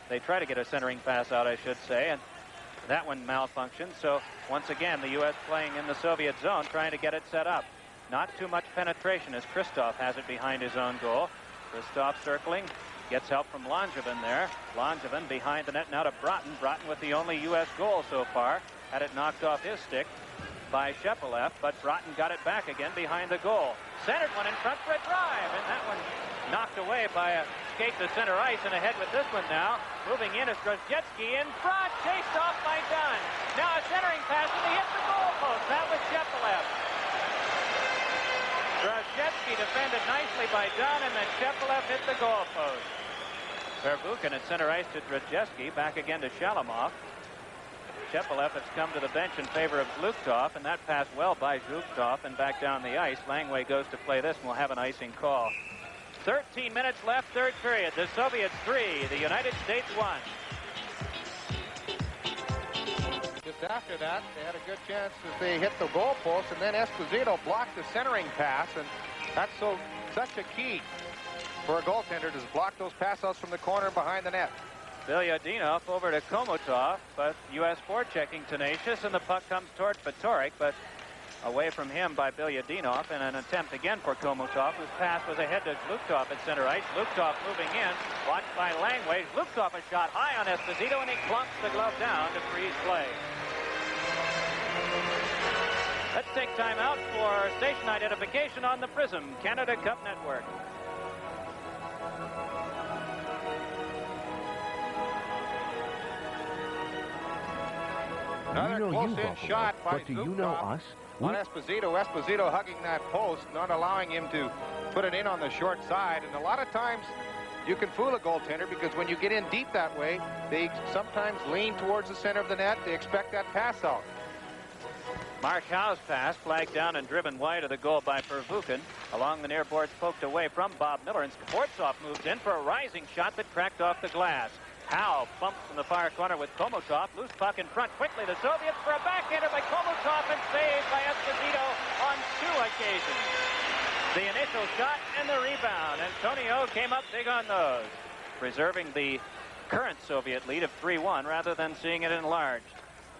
they try to get a centering pass out, I should say, and that one malfunctioned. So once again, the U.S. playing in the Soviet zone, trying to get it set up. Not too much penetration as Christoph has it behind his own goal. Christoph circling, gets help from Langevin there. Langevin behind the net now to Broughton. Broughton with the only U.S. goal so far. Had it knocked off his stick by Shepelev, but Broughton got it back again behind the goal. Centered one in front for a drive, and that one knocked away by a skate to center ice, and ahead with this one now. Moving in is Drozhetsky in front, chased off by Dunn. Now a centering pass, and he hits the goal post. That was Shepelev. Drozhetsky defended nicely by Dunn, and then Shepelev hit the goal post. Verbuchen at center ice to Drozhetsky, back again to Shalamov. Shepelev has come to the bench in favor of Zhlukov, and that passed well by Zhlukov and back down the ice. Langway goes to play this, and we'll have an icing call. 13 minutes left, third period. The Soviets 3, the United States 1. Just after that, they had a good chance as they hit the goal post, and then Esposito blocked the centering pass, and that's such a key for a goaltender to block those pass-outs from the corner behind the net. Bilyadinov over to Komotov, but U.S. forechecking tenacious, and the puck comes towards Fatorik, but away from him by Bilyadinov, and an attempt again for Komotov, whose pass was ahead to Zhlukov at center ice. Zhlukov moving in, watched by Langway. Zhlukov a shot high on Esposito, and he clumps the glove down to freeze play. Let's take time out for station identification on the Prism Canada Cup Network. Another close-in shot by but do you know us? On Esposito. Esposito hugging that post, not allowing him to put it in on the short side. And a lot of times you can fool a goaltender because when you get in deep that way, they sometimes lean towards the center of the net. They expect that pass out. Mark Howe's pass flagged down and driven wide of the goal by Verbuchen. Along the near boards, poked away from Bob Miller, and Skvortsov moves in for a rising shot that cracked off the glass. Howe bumps in the far corner with Komotov. Loose puck in front. Quickly the Soviets for a backhander by Komotov, and saved by Esposito on 2 occasions. The initial shot and the rebound. Antonio came up big on those, preserving the current Soviet lead of 3-1 rather than seeing it enlarged.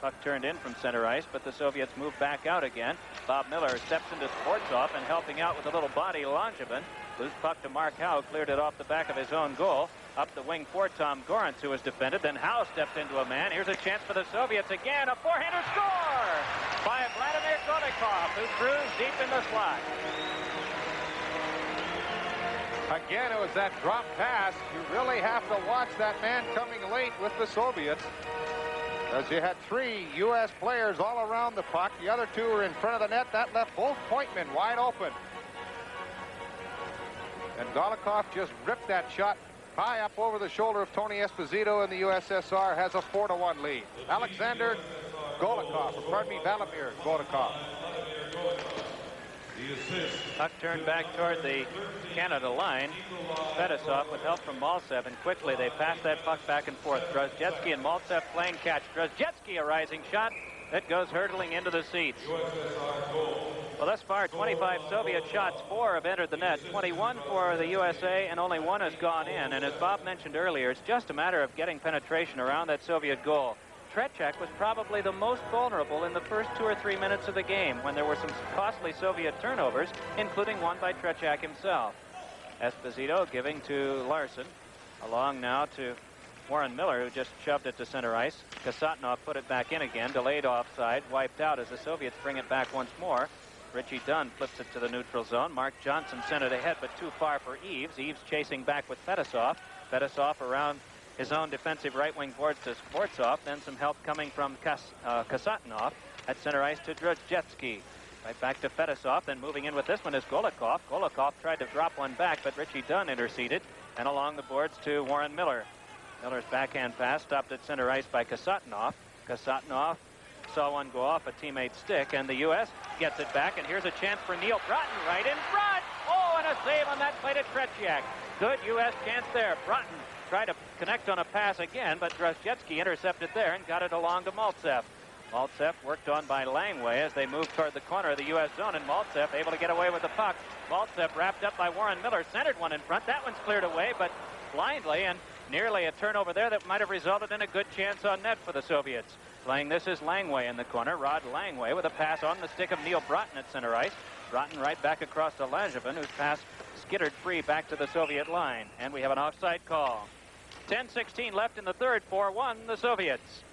Puck turned in from center ice, but the Soviets move back out again. Bob Miller steps into Skvortsov and helping out with a little body Langevin. Loose puck to Mark Howe, cleared it off the back of his own goal. Up the wing for Tom Gorentz, who was defended. Then Howe steps into a man. Here's a chance for the Soviets again. A forehander score by Vladimir Golikov, who cruised deep in the slot. Again, it was that drop pass. You really have to watch that man coming late with the Soviets, as you had 3 U.S. players all around the puck. The other 2 were in front of the net. That left both point men wide open. And Golikov just ripped that shot high up over the shoulder of Tony Esposito, and the USSR has a 4-1 lead. Vladimir Golikov. Puck turned back toward the Canada line. Fedosov with help from Maltsev, and quickly they pass that puck back and forth. Drozhetsky and Maltsev playing catch. Drozhetsky a rising shot that goes hurtling into the seats. Well, thus far, 25 Soviet shots, 4 have entered the net, 21 for the USA, and only 1 has gone in. And as Bob mentioned earlier, it's just a matter of getting penetration around that Soviet goal. Tretiak was probably the most vulnerable in the first 2 or 3 minutes of the game, when there were some costly Soviet turnovers, including one by Tretiak himself. Esposito giving to Larson. Along now to Warren Miller, who just shoved it to center ice. Kasatnov put it back in again, delayed offside, wiped out as the Soviets bring it back once more. Richie Dunn flips it to the neutral zone. Mark Johnson sent it ahead, but too far for Eves. Eves chasing back with Fedosov. Fedosov around his own defensive right wing boards to Skvortsov. Then some help coming from Kasatnov at center ice to Drozhetsky. Right back to Fedosov. Then moving in with this one is Golikov. Golikov tried to drop one back, but Richie Dunn interceded. And along the boards to Warren Miller. Miller's backhand pass stopped at center ice by Kasatnov. Kasatnov saw one go off a teammate's stick, and the U.S. gets it back, and here's a chance for Neil Broughton right in front. Oh, and a save on that play to Tretiak. Good U.S. chance there. Broughton tried to connect on a pass again, but Drozhetsky intercepted there and got it along to Maltsev. Maltsev worked on by Langway as they moved toward the corner of the U.S. zone, and Maltsev able to get away with the puck. Maltsev wrapped up by Warren Miller, centered one in front. That one's cleared away, but blindly, and nearly a turnover there that might have resulted in a good chance on net for the Soviets. Playing this is Langway in the corner. Rod Langway with a pass on the stick of Neil Broughton at center ice. Broughton right back across to Langevin, whose pass skittered free back to the Soviet line. And we have an offside call. 10:16 left in the third. 4-1 the Soviets.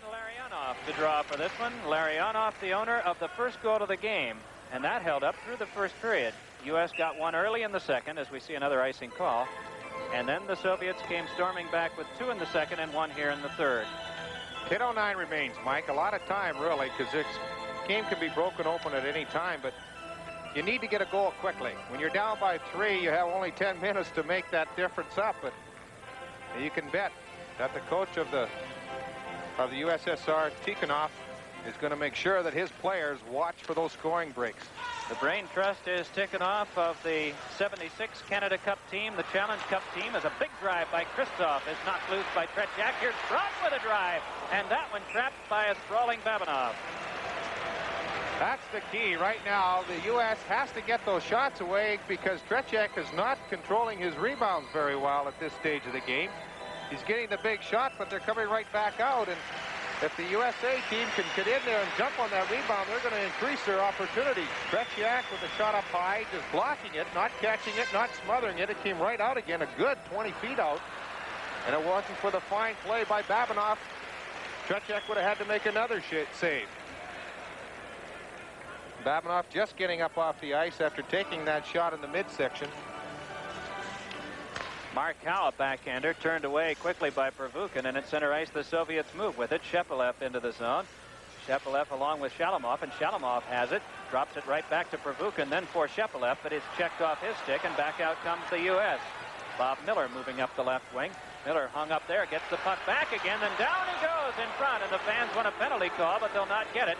Larionov to draw for this one. Larionov, the owner of the first goal of the game. And that held up through the first period. U.S. got one early in the second as we see another icing call. And then the Soviets came storming back with 2 in the second and 1 here in the third. 10:09 remains, Mike. A lot of time, really, because this game can be broken open at any time, but you need to get a goal quickly. When you're down by 3, you have only 10 minutes to make that difference up, but you can bet that the coach of the USSR, Tikhonov, is going to make sure that his players watch for those scoring breaks. The brain trust is Tikhonov of the 76 Canada Cup team. The Challenge Cup team is a big drive by Christoph is knocked loose by Tretiak. Here's Brock with a drive, and that one trapped by a sprawling Babanov. That's the key right now. The U.S. has to get those shots away because Tretiak is not controlling his rebounds very well at this stage of the game. He's getting the big shot, but they're coming right back out, and if the USA team can get in there and jump on that rebound, they're going to increase their opportunity. Tretiak with a shot up high, just blocking it, not catching it, not smothering it. It came right out again, a good 20 feet out. And it wasn't for the fine play by Babanov. Tretiak would have had to make another save. Babanov just getting up off the ice after taking that shot in the midsection. Markow, a backhander, turned away quickly by Pervukin, and at center ice the Soviets move with it. Shepelev into the zone. Shepelev along with Shalamov, and Shalamov has it, drops it right back to Pervukin, then for Shepelev, but it's checked off his stick, and back out comes the U.S. Bob Miller moving up the left wing. Miller hung up there, gets the puck back again, then down he goes in front, and the fans want a penalty call, but they'll not get it.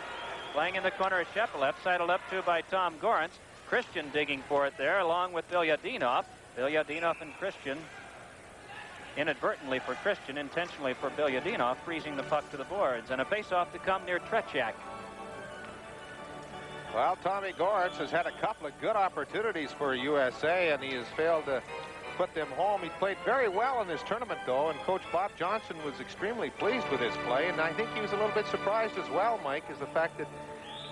Playing in the corner is Shepelev, sidled up to by Tom Gorentz. Christian digging for it there, along with Bilyadinov. Bilyadinov and Christian, inadvertently for Christian, intentionally for Bilyadinov, freezing the puck to the boards, and a face-off to come near Tretiak. Well, Tommy Gorentz has had a couple of good opportunities for USA, and he has failed to put them home. He played very well in this tournament, though, and Coach Bob Johnson was extremely pleased with his play, and I think he was a little bit surprised as well, Mike, is the fact that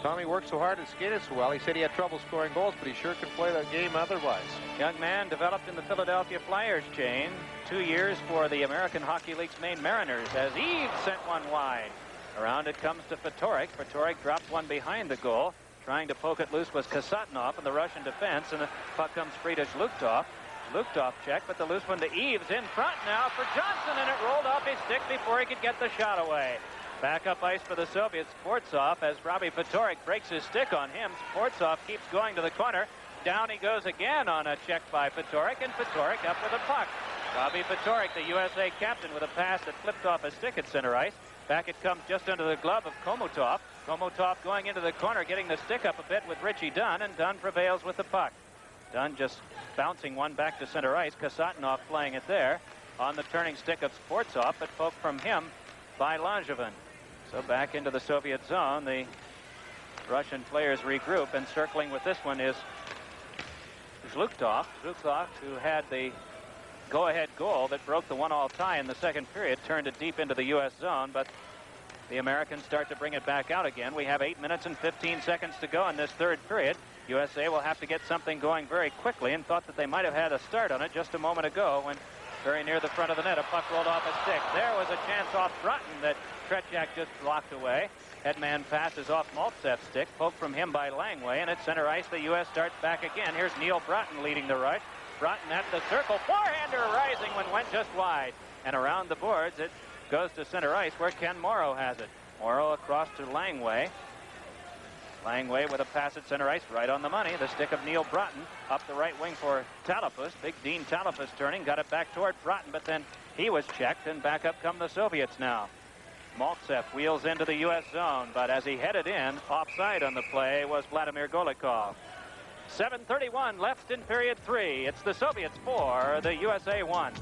Tommy worked so hard and skated so well. He said he had trouble scoring goals, but he sure can play the game otherwise. Young man developed in the Philadelphia Flyers chain. 2 years for the American Hockey League's Maine Mariners as Eves sent one wide. Around it comes to Fatorik. Fatorik drops one behind the goal. Trying to poke it loose was Kasatnov in the Russian defense, and the puck comes free to Zhlukhtov. Zhlukhtov check, but the loose one to Eves in front now for Johnson, and it rolled off his stick before he could get the shot away. Back up ice for the Soviets. Sportsov as Robbie Fatorik breaks his stick on him. Sportsov keeps going to the corner. Down he goes again on a check by Fatorik, and Fatorik up with a puck. Robbie Fatorik, the USA captain, with a pass that flipped off a stick at center ice. Back it comes just under the glove of Komotov. Komotov going into the corner, getting the stick up a bit with Richie Dunn, and Dunn prevails with the puck. Dunn just bouncing one back to center ice. Kasatnov playing it there on the turning stick of Sportsov, but poked from him by Langevin. So back into the Soviet zone, the Russian players regroup, and circling with this one is Zhlukhtov. Zhlukhtov, who had the go-ahead goal that broke the 1-all tie in the second period, turned it deep into the U.S. zone, but the Americans start to bring it back out again. We have 8 minutes and 15 seconds to go in this third period. USA will have to get something going very quickly, and thought that they might have had a start on it just a moment ago when very near the front of the net a puck rolled off a stick. There was a chance off Broughton that Tretiak just blocked away. Headman passes off Maltsev's stick, poked from him by Langway, and at center ice the U.S. starts back again. Here's Neil Broughton leading the rush. Broughton at the circle, forehander rising when went just wide, and around the boards it goes to center ice where Ken Morrow has it. Morrow across to Langway. Langway with a pass at center ice, right on the money. The stick of Neil Broughton up the right wing for Talapus. Big Dean Talapus turning, got it back toward Broughton, but then he was checked, and back up come the Soviets now. Maltsev wheels into the U.S. zone, but as he headed in, offside on the play was Vladimir Golikov. 7:31 left in period 3. It's the Soviets 4, the USA 1.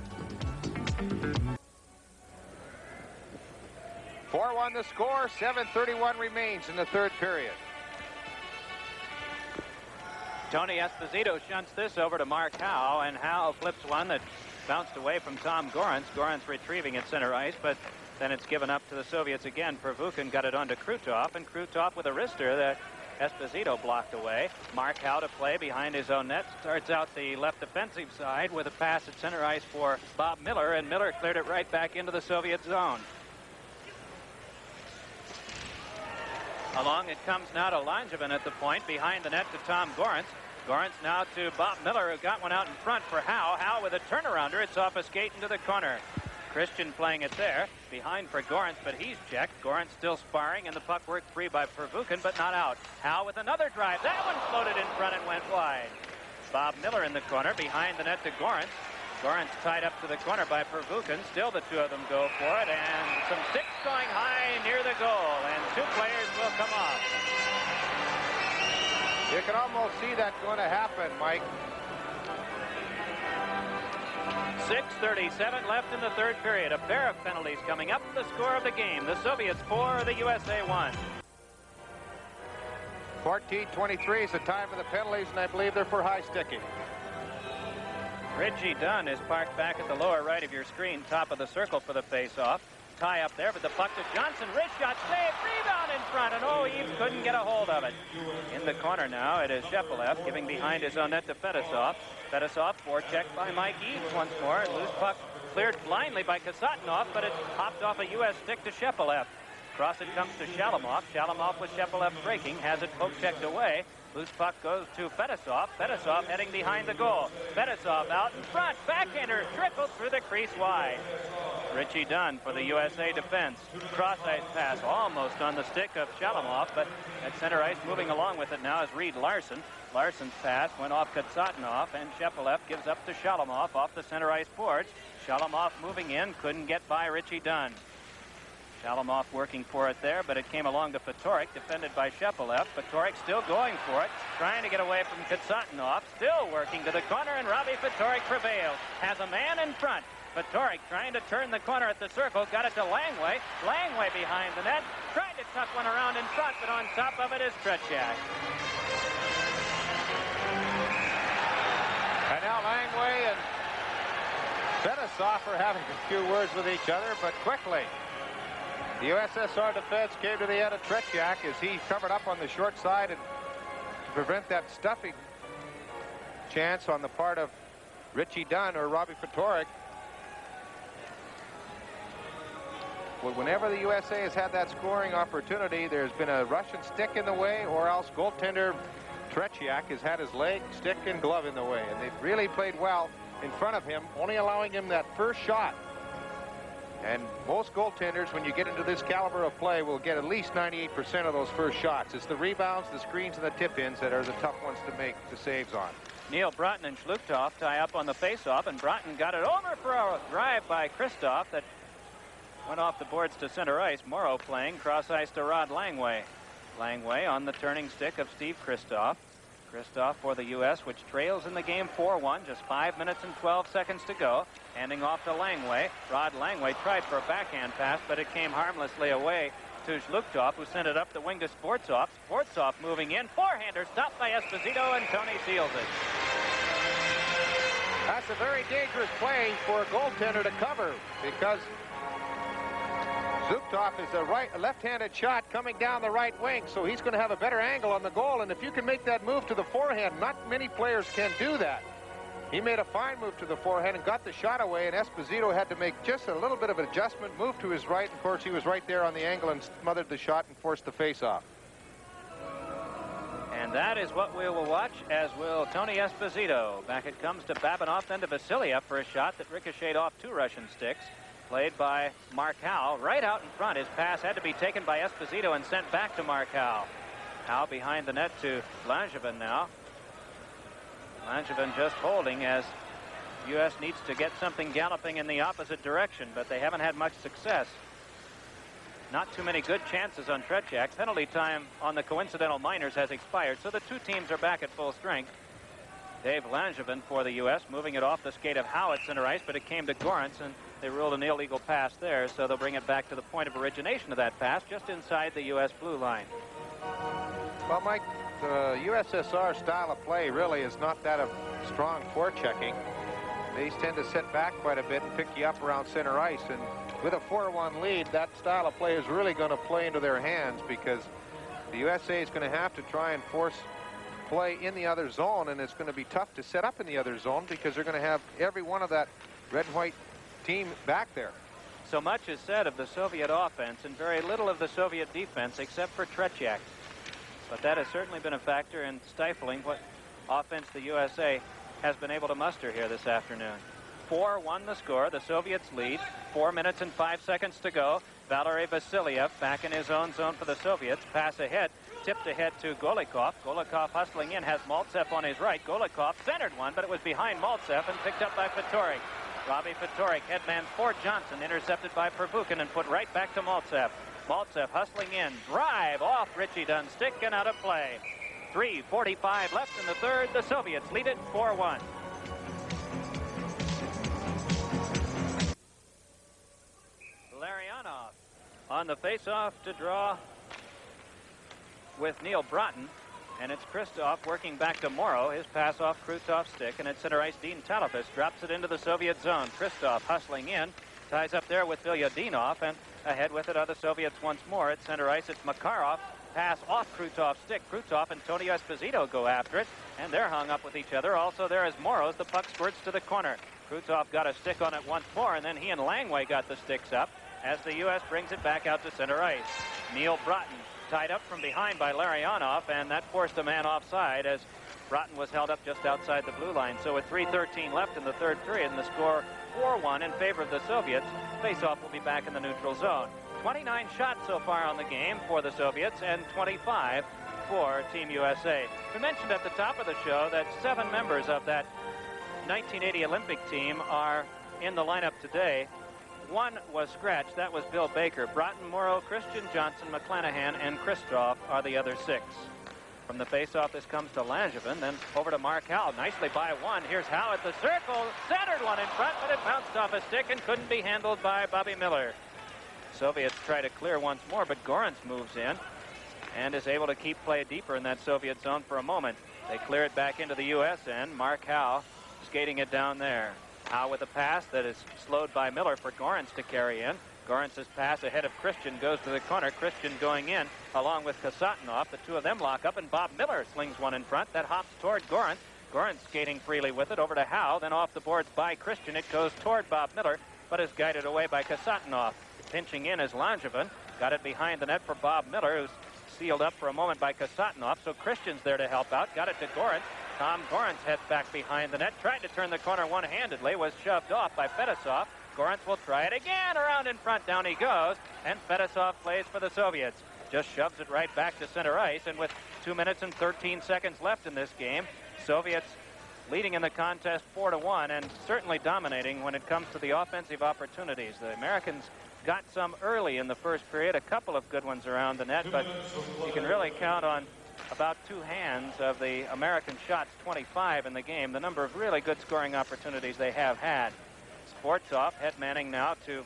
4-1 the score. 7:31 remains in the third period. Tony Esposito shunts this over to Mark Howe, and Howe flips one that bounced away from Tom Gorence. Gorence retrieving at center ice, but then it's given up to the Soviets again. Pervukin got it onto Krutov, and Krutov with a wrister that Esposito blocked away. Mark Howe to play behind his own net. Starts out the left defensive side with a pass at center ice for Bob Miller, and Miller cleared it right back into the Soviet zone. Along it comes now to Langevin at the point, behind the net to Tom Gorence. Gorence now to Bob Miller, who got one out in front for Howe. Howe with a turnarounder. It's off a skate into the corner. Christian playing it there. Behind for Gorence, but he's checked. Gorence still sparring, and the puck worked free by Pervukin, but not out. Howe with another drive. That one floated in front and went wide. Bob Miller in the corner, behind the net to Gorence. Gorence tied up to the corner by Pervukin. Still the two of them go for it, and some sticks going high near the goal, and two players will come off. You can almost see that going to happen, Mike. 6:37 left in the third period. A pair of penalties coming up. The score of the game. The Soviets 4, the USA 1. 14:23 is the time of the penalties, and I believe they're for high sticking. Richie Dunn is parked back at the lower right of your screen, top of the circle for the face-off. Tie up there, but the puck to Johnson. Wrist shot, save, rebound in front, and Eaves couldn't get a hold of it. In the corner now, it is Shepelev giving behind his own net to Fedosov. Fedosov forechecked by Mike Eaves once more. Loose puck cleared blindly by Kasatonov, but it popped off a U.S. stick to Shepelev. Cross it comes to Shalamov. Shalamov with Shepelev breaking, has it poke-checked away. Loose puck goes to Fedosov. Fedosov heading behind the goal. Fedosov out in front. Backhander trickled through the crease wide. Richie Dunn for the USA defense. Cross-ice pass almost on the stick of Shalamov, but at center ice moving along with it now is Reed Larson. Larson's pass went off Kasatonov, and Shepelev gives up to Shalamov off the center ice boards. Shalamov moving in, couldn't get by Richie Dunn. Shalamov working for it there, but it came along to Fatorik, defended by Shepelev. Fatorik still going for it, trying to get away from Kasatonov, still working to the corner, and Robbie Fatorik prevails. Has a man in front. Fatorik trying to turn the corner at the circle, got it to Langway. Langway behind the net, tried to tuck one around in front, but on top of it is Tretiak. And now Langway and Fedosov are having a few words with each other, but quickly the USSR defense came to the end of Tretiak as he covered up on the short side and to prevent that stuffing chance on the part of Richie Dunn or Robbie Fatorik. Well, whenever the USA has had that scoring opportunity, there's been a Russian stick in the way, or else goaltender Tretiak has had his leg, stick, and glove in the way. And they've really played well in front of him, only allowing him that first shot. And most goaltenders, when you get into this caliber of play, will get at least 98% of those first shots. It's the rebounds, the screens, and the tip-ins that are the tough ones to make the saves on. Neil Broughton and Shlukhtov tie up on the face-off, and Broughton got it over for a drive by Christoph that went off the boards to center ice. Morrow playing cross-ice to Rod Langway. Langway on the turning stick of Steve Christoph. Christoph for the U.S., which trails in the game 4-1, just 5 minutes and 12 seconds to go. Handing off to Langway. Rod Langway tried for a backhand pass, but it came harmlessly away to Shlukhtov, who sent it up the wing to Sportsov. Sportsov moving in. Forehander stopped by Esposito, and Tony seals it. That's a very dangerous play for a goaltender to cover, because Zubtov is a left-handed shot coming down the right wing, so he's going to have a better angle on the goal. And if you can make that move to the forehand, not many players can do that. He made a fine move to the forehand and got the shot away, and Esposito had to make just a little bit of an adjustment, move to his right. Of course, he was right there on the angle and smothered the shot and forced the face-off. And that is what we will watch, as will Tony Esposito. Back it comes to Babinov, then to Vasiliev for a shot that ricocheted off two Russian sticks. Played by Mark Howe right out in front. His pass had to be taken by Esposito and sent back to Mark Howe. Howe behind the net to Langevin now. Langevin just holding as U.S. needs to get something galloping in the opposite direction, but they haven't had much success. Not too many good chances on Tretiak. Penalty time on the coincidental minors has expired, so the two teams are back at full strength. Dave Langevin for the U.S. moving it off the skate of Howe at center ice, but it came to Gorance, and they ruled an illegal pass there, so they'll bring it back to the point of origination of that pass, just inside the U.S. blue line. Well, Mike, the USSR style of play really is not that of strong forechecking. They tend to sit back quite a bit and pick you up around center ice, and with a 4-1 lead, that style of play is really going to play into their hands, because the USA is going to have to try and force play in the other zone, and it's going to be tough to set up in the other zone because they're going to have every one of that red and white team back there. So much is said of the Soviet offense and very little of the Soviet defense except for Tretiak. But that has certainly been a factor in stifling what offense the USA has been able to muster here this afternoon. 4-1 the score. The Soviets lead. 4 minutes and 5 seconds to go. Valery Vasiliev back in his own zone for the Soviets. Pass ahead. Tipped ahead to Golikov. Golikov hustling in. Has Maltsev on his right. Golikov centered one, but it was behind Maltsev and picked up by Fatorik. Robbie Fatorik, headman for Johnson, intercepted by Pervukin and put right back to Maltsev. Maltsev hustling in. Drive off Richie Dunn's stick and out of play. 3:45 left in the third. The Soviets lead it 4-1. Larionov on the face-off to draw with Neil Broughton, and it's Christoph working back to Morrow. His pass off Krutov's stick, and at center ice Dean Talafis drops it into the Soviet zone. Christoph hustling in, ties up there with Vilyadinov, and ahead with it are the Soviets once more. At center ice it's Makarov. Pass off Krutov's stick. Krutov and Tony Esposito go after it, and they're hung up with each other. Also there is Morrow as the puck squirts to the corner. Krutov got a stick on it once more, and then he and Langway got the sticks up as the U.S. brings it back out to center ice. Neil Broughton tied up from behind by Larionov, and that forced a man offside as Broughton was held up just outside the blue line. So with 3:13 left in the third period and the score 4-1 in favor of the Soviets, faceoff will be back in the neutral zone. 29 shots so far on the game for the Soviets and 25 for Team USA. We mentioned at the top of the show that 7 members of that 1980 Olympic team are in the lineup today. 1 was scratched. That was Bill Baker. Broughton, Morrow, Christian Johnson, McClanahan, and Christoph are the other 6. From the faceoff, this comes to Langevin, then over to Mark Howe. Nicely by 1. Here's Howe at the circle. Centered one in front, but it bounced off a stick and couldn't be handled by Bobby Miller. Soviets try to clear once more, but Gorance moves in and is able to keep play deeper in that Soviet zone for a moment. They clear it back into the U.S. end. Mark Howe skating it down there. Howe with a pass that is slowed by Miller for Gorance to carry in. Gorance's pass ahead of Christian goes to the corner. Christian going in along with Kasatonov. The two of them lock up, and Bob Miller slings one in front. That hops toward Gorance. Gorance skating freely with it over to Howe. Then off the boards by Christian. It goes toward Bob Miller, but is guided away by Kasatonov. Pinching in is Langevin. Got it behind the net for Bob Miller, who's sealed up for a moment by Kasatonov. So Christian's there to help out. Got it to Gorance. Tom Gorance heads back behind the net. Tried to turn the corner one-handedly. Was shoved off by Fedosov. Gorance will try it again. Around in front. Down he goes. And Fedosov plays for the Soviets. Just shoves it right back to center ice. And with 2 minutes and 13 seconds left in this game, Soviets leading in the contest 4-1 and certainly dominating when it comes to the offensive opportunities. The Americans got some early in the first period. A couple of good ones around the net, but you can really count on about 2 hands of the American shots, 25 in the game, the number of really good scoring opportunities they have had. Sportsov head manning now to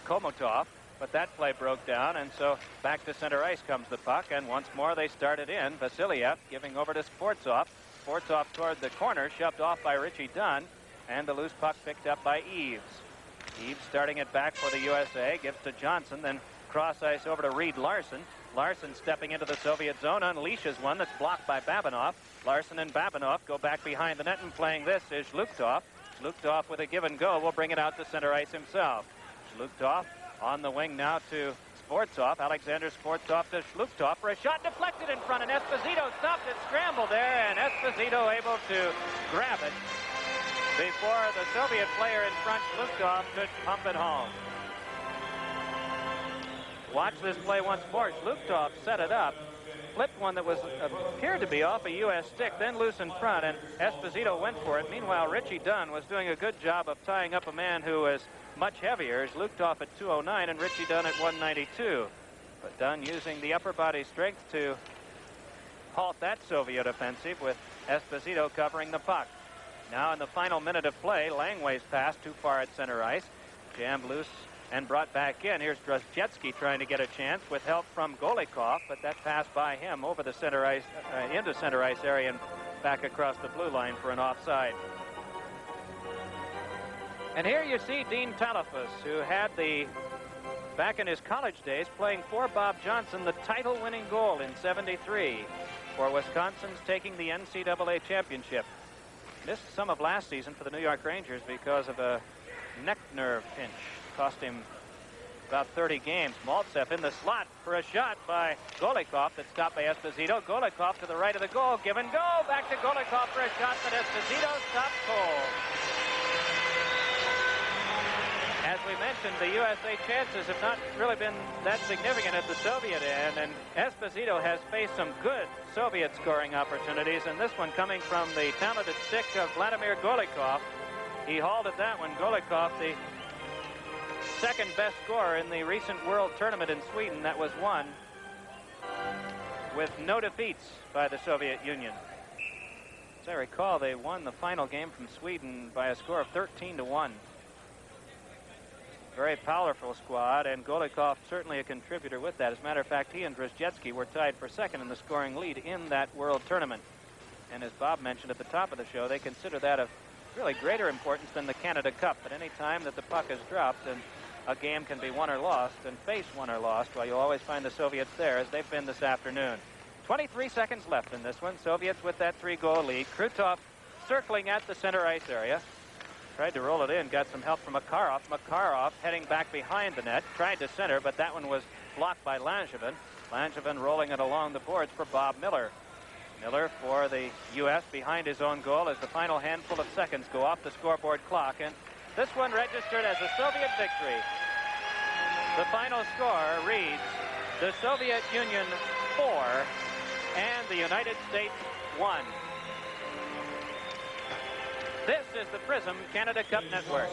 Komotov, but that play broke down, and so back to center ice comes the puck, and once more they started in. Vasiliev giving over to Sportsov. Sportsov toward the corner, shoved off by Richie Dunn, and the loose puck picked up by Eves. Eves starting it back for the USA, gives to Johnson, then cross ice over to Reed Larson. Larson stepping into the Soviet zone, unleashes one that's blocked by Babinov. Larson and Babinov go back behind the net, and playing this is Zhluktov. Zhluktov with a give and go will bring it out to center ice himself. Zhluktov on the wing now to Sportsov. Alexander Sportsov to Zhluktov for a shot deflected in front, and Esposito stopped it, scrambled there, and Esposito able to grab it before the Soviet player in front, Zhluktov, could pump it home. Watch this play once more. Zhluktov set it up, flipped one that was appeared to be off a U.S. stick, then loose in front, and Esposito went for it. Meanwhile, Richie Dunn was doing a good job of tying up a man who was much heavier. He's looped off at 209 and Richie Dunn at 192. But Dunn using the upper body strength to halt that Soviet offensive, with Esposito covering the puck. Now in the final minute of play, Langway's pass too far at center ice, jammed loose and brought back in. Here's Drozhetsky trying to get a chance with help from Golikov, but that pass by him over the center ice, into center ice area and back across the blue line for an offside. And here you see Dean Talafus, who had back in his college days, playing for Bob Johnson, the title-winning goal in '73 for Wisconsin's taking the NCAA championship. Missed some of last season for the New York Rangers because of a neck nerve pinch. Cost him about 30 games. Maltsev in the slot for a shot by Golikov that's stopped by Esposito. Golikov to the right of the goal. Give and go. Back to Golikov for a shot, but Esposito stopped cold. As we mentioned, the USA chances have not really been that significant at the Soviet end, and Esposito has faced some good Soviet scoring opportunities, and this one coming from the talented stick of Vladimir Golikov. He hauled at that one. Golikov, the second best scorer in the recent World Tournament in Sweden, that was won with no defeats by the Soviet Union. As I recall, they won the final game from Sweden by a score of 13-1. Very powerful squad, and Golikov certainly a contributor with that. As a matter of fact, he and Drozhetsky were tied for second in the scoring lead in that World Tournament. And as Bob mentioned at the top of the show, they consider that of really greater importance than the Canada Cup. At any time that the puck is dropped and a game can be won or lost and face won or lost, well, you'll always find the Soviets there, as they've been this afternoon. 23 seconds left in this one. Soviets with that 3-goal lead. Krutov circling at the center ice area. Tried to roll it in, got some help from Makarov. Makarov heading back behind the net, tried to center, but that one was blocked by Langevin. Langevin rolling it along the boards for Bob Miller. Miller for the U.S. behind his own goal as the final handful of seconds go off the scoreboard clock. And this one registered as a Soviet victory. The final score reads, the Soviet Union 4 and the United States 1. This is the Prism Canada Cup Network.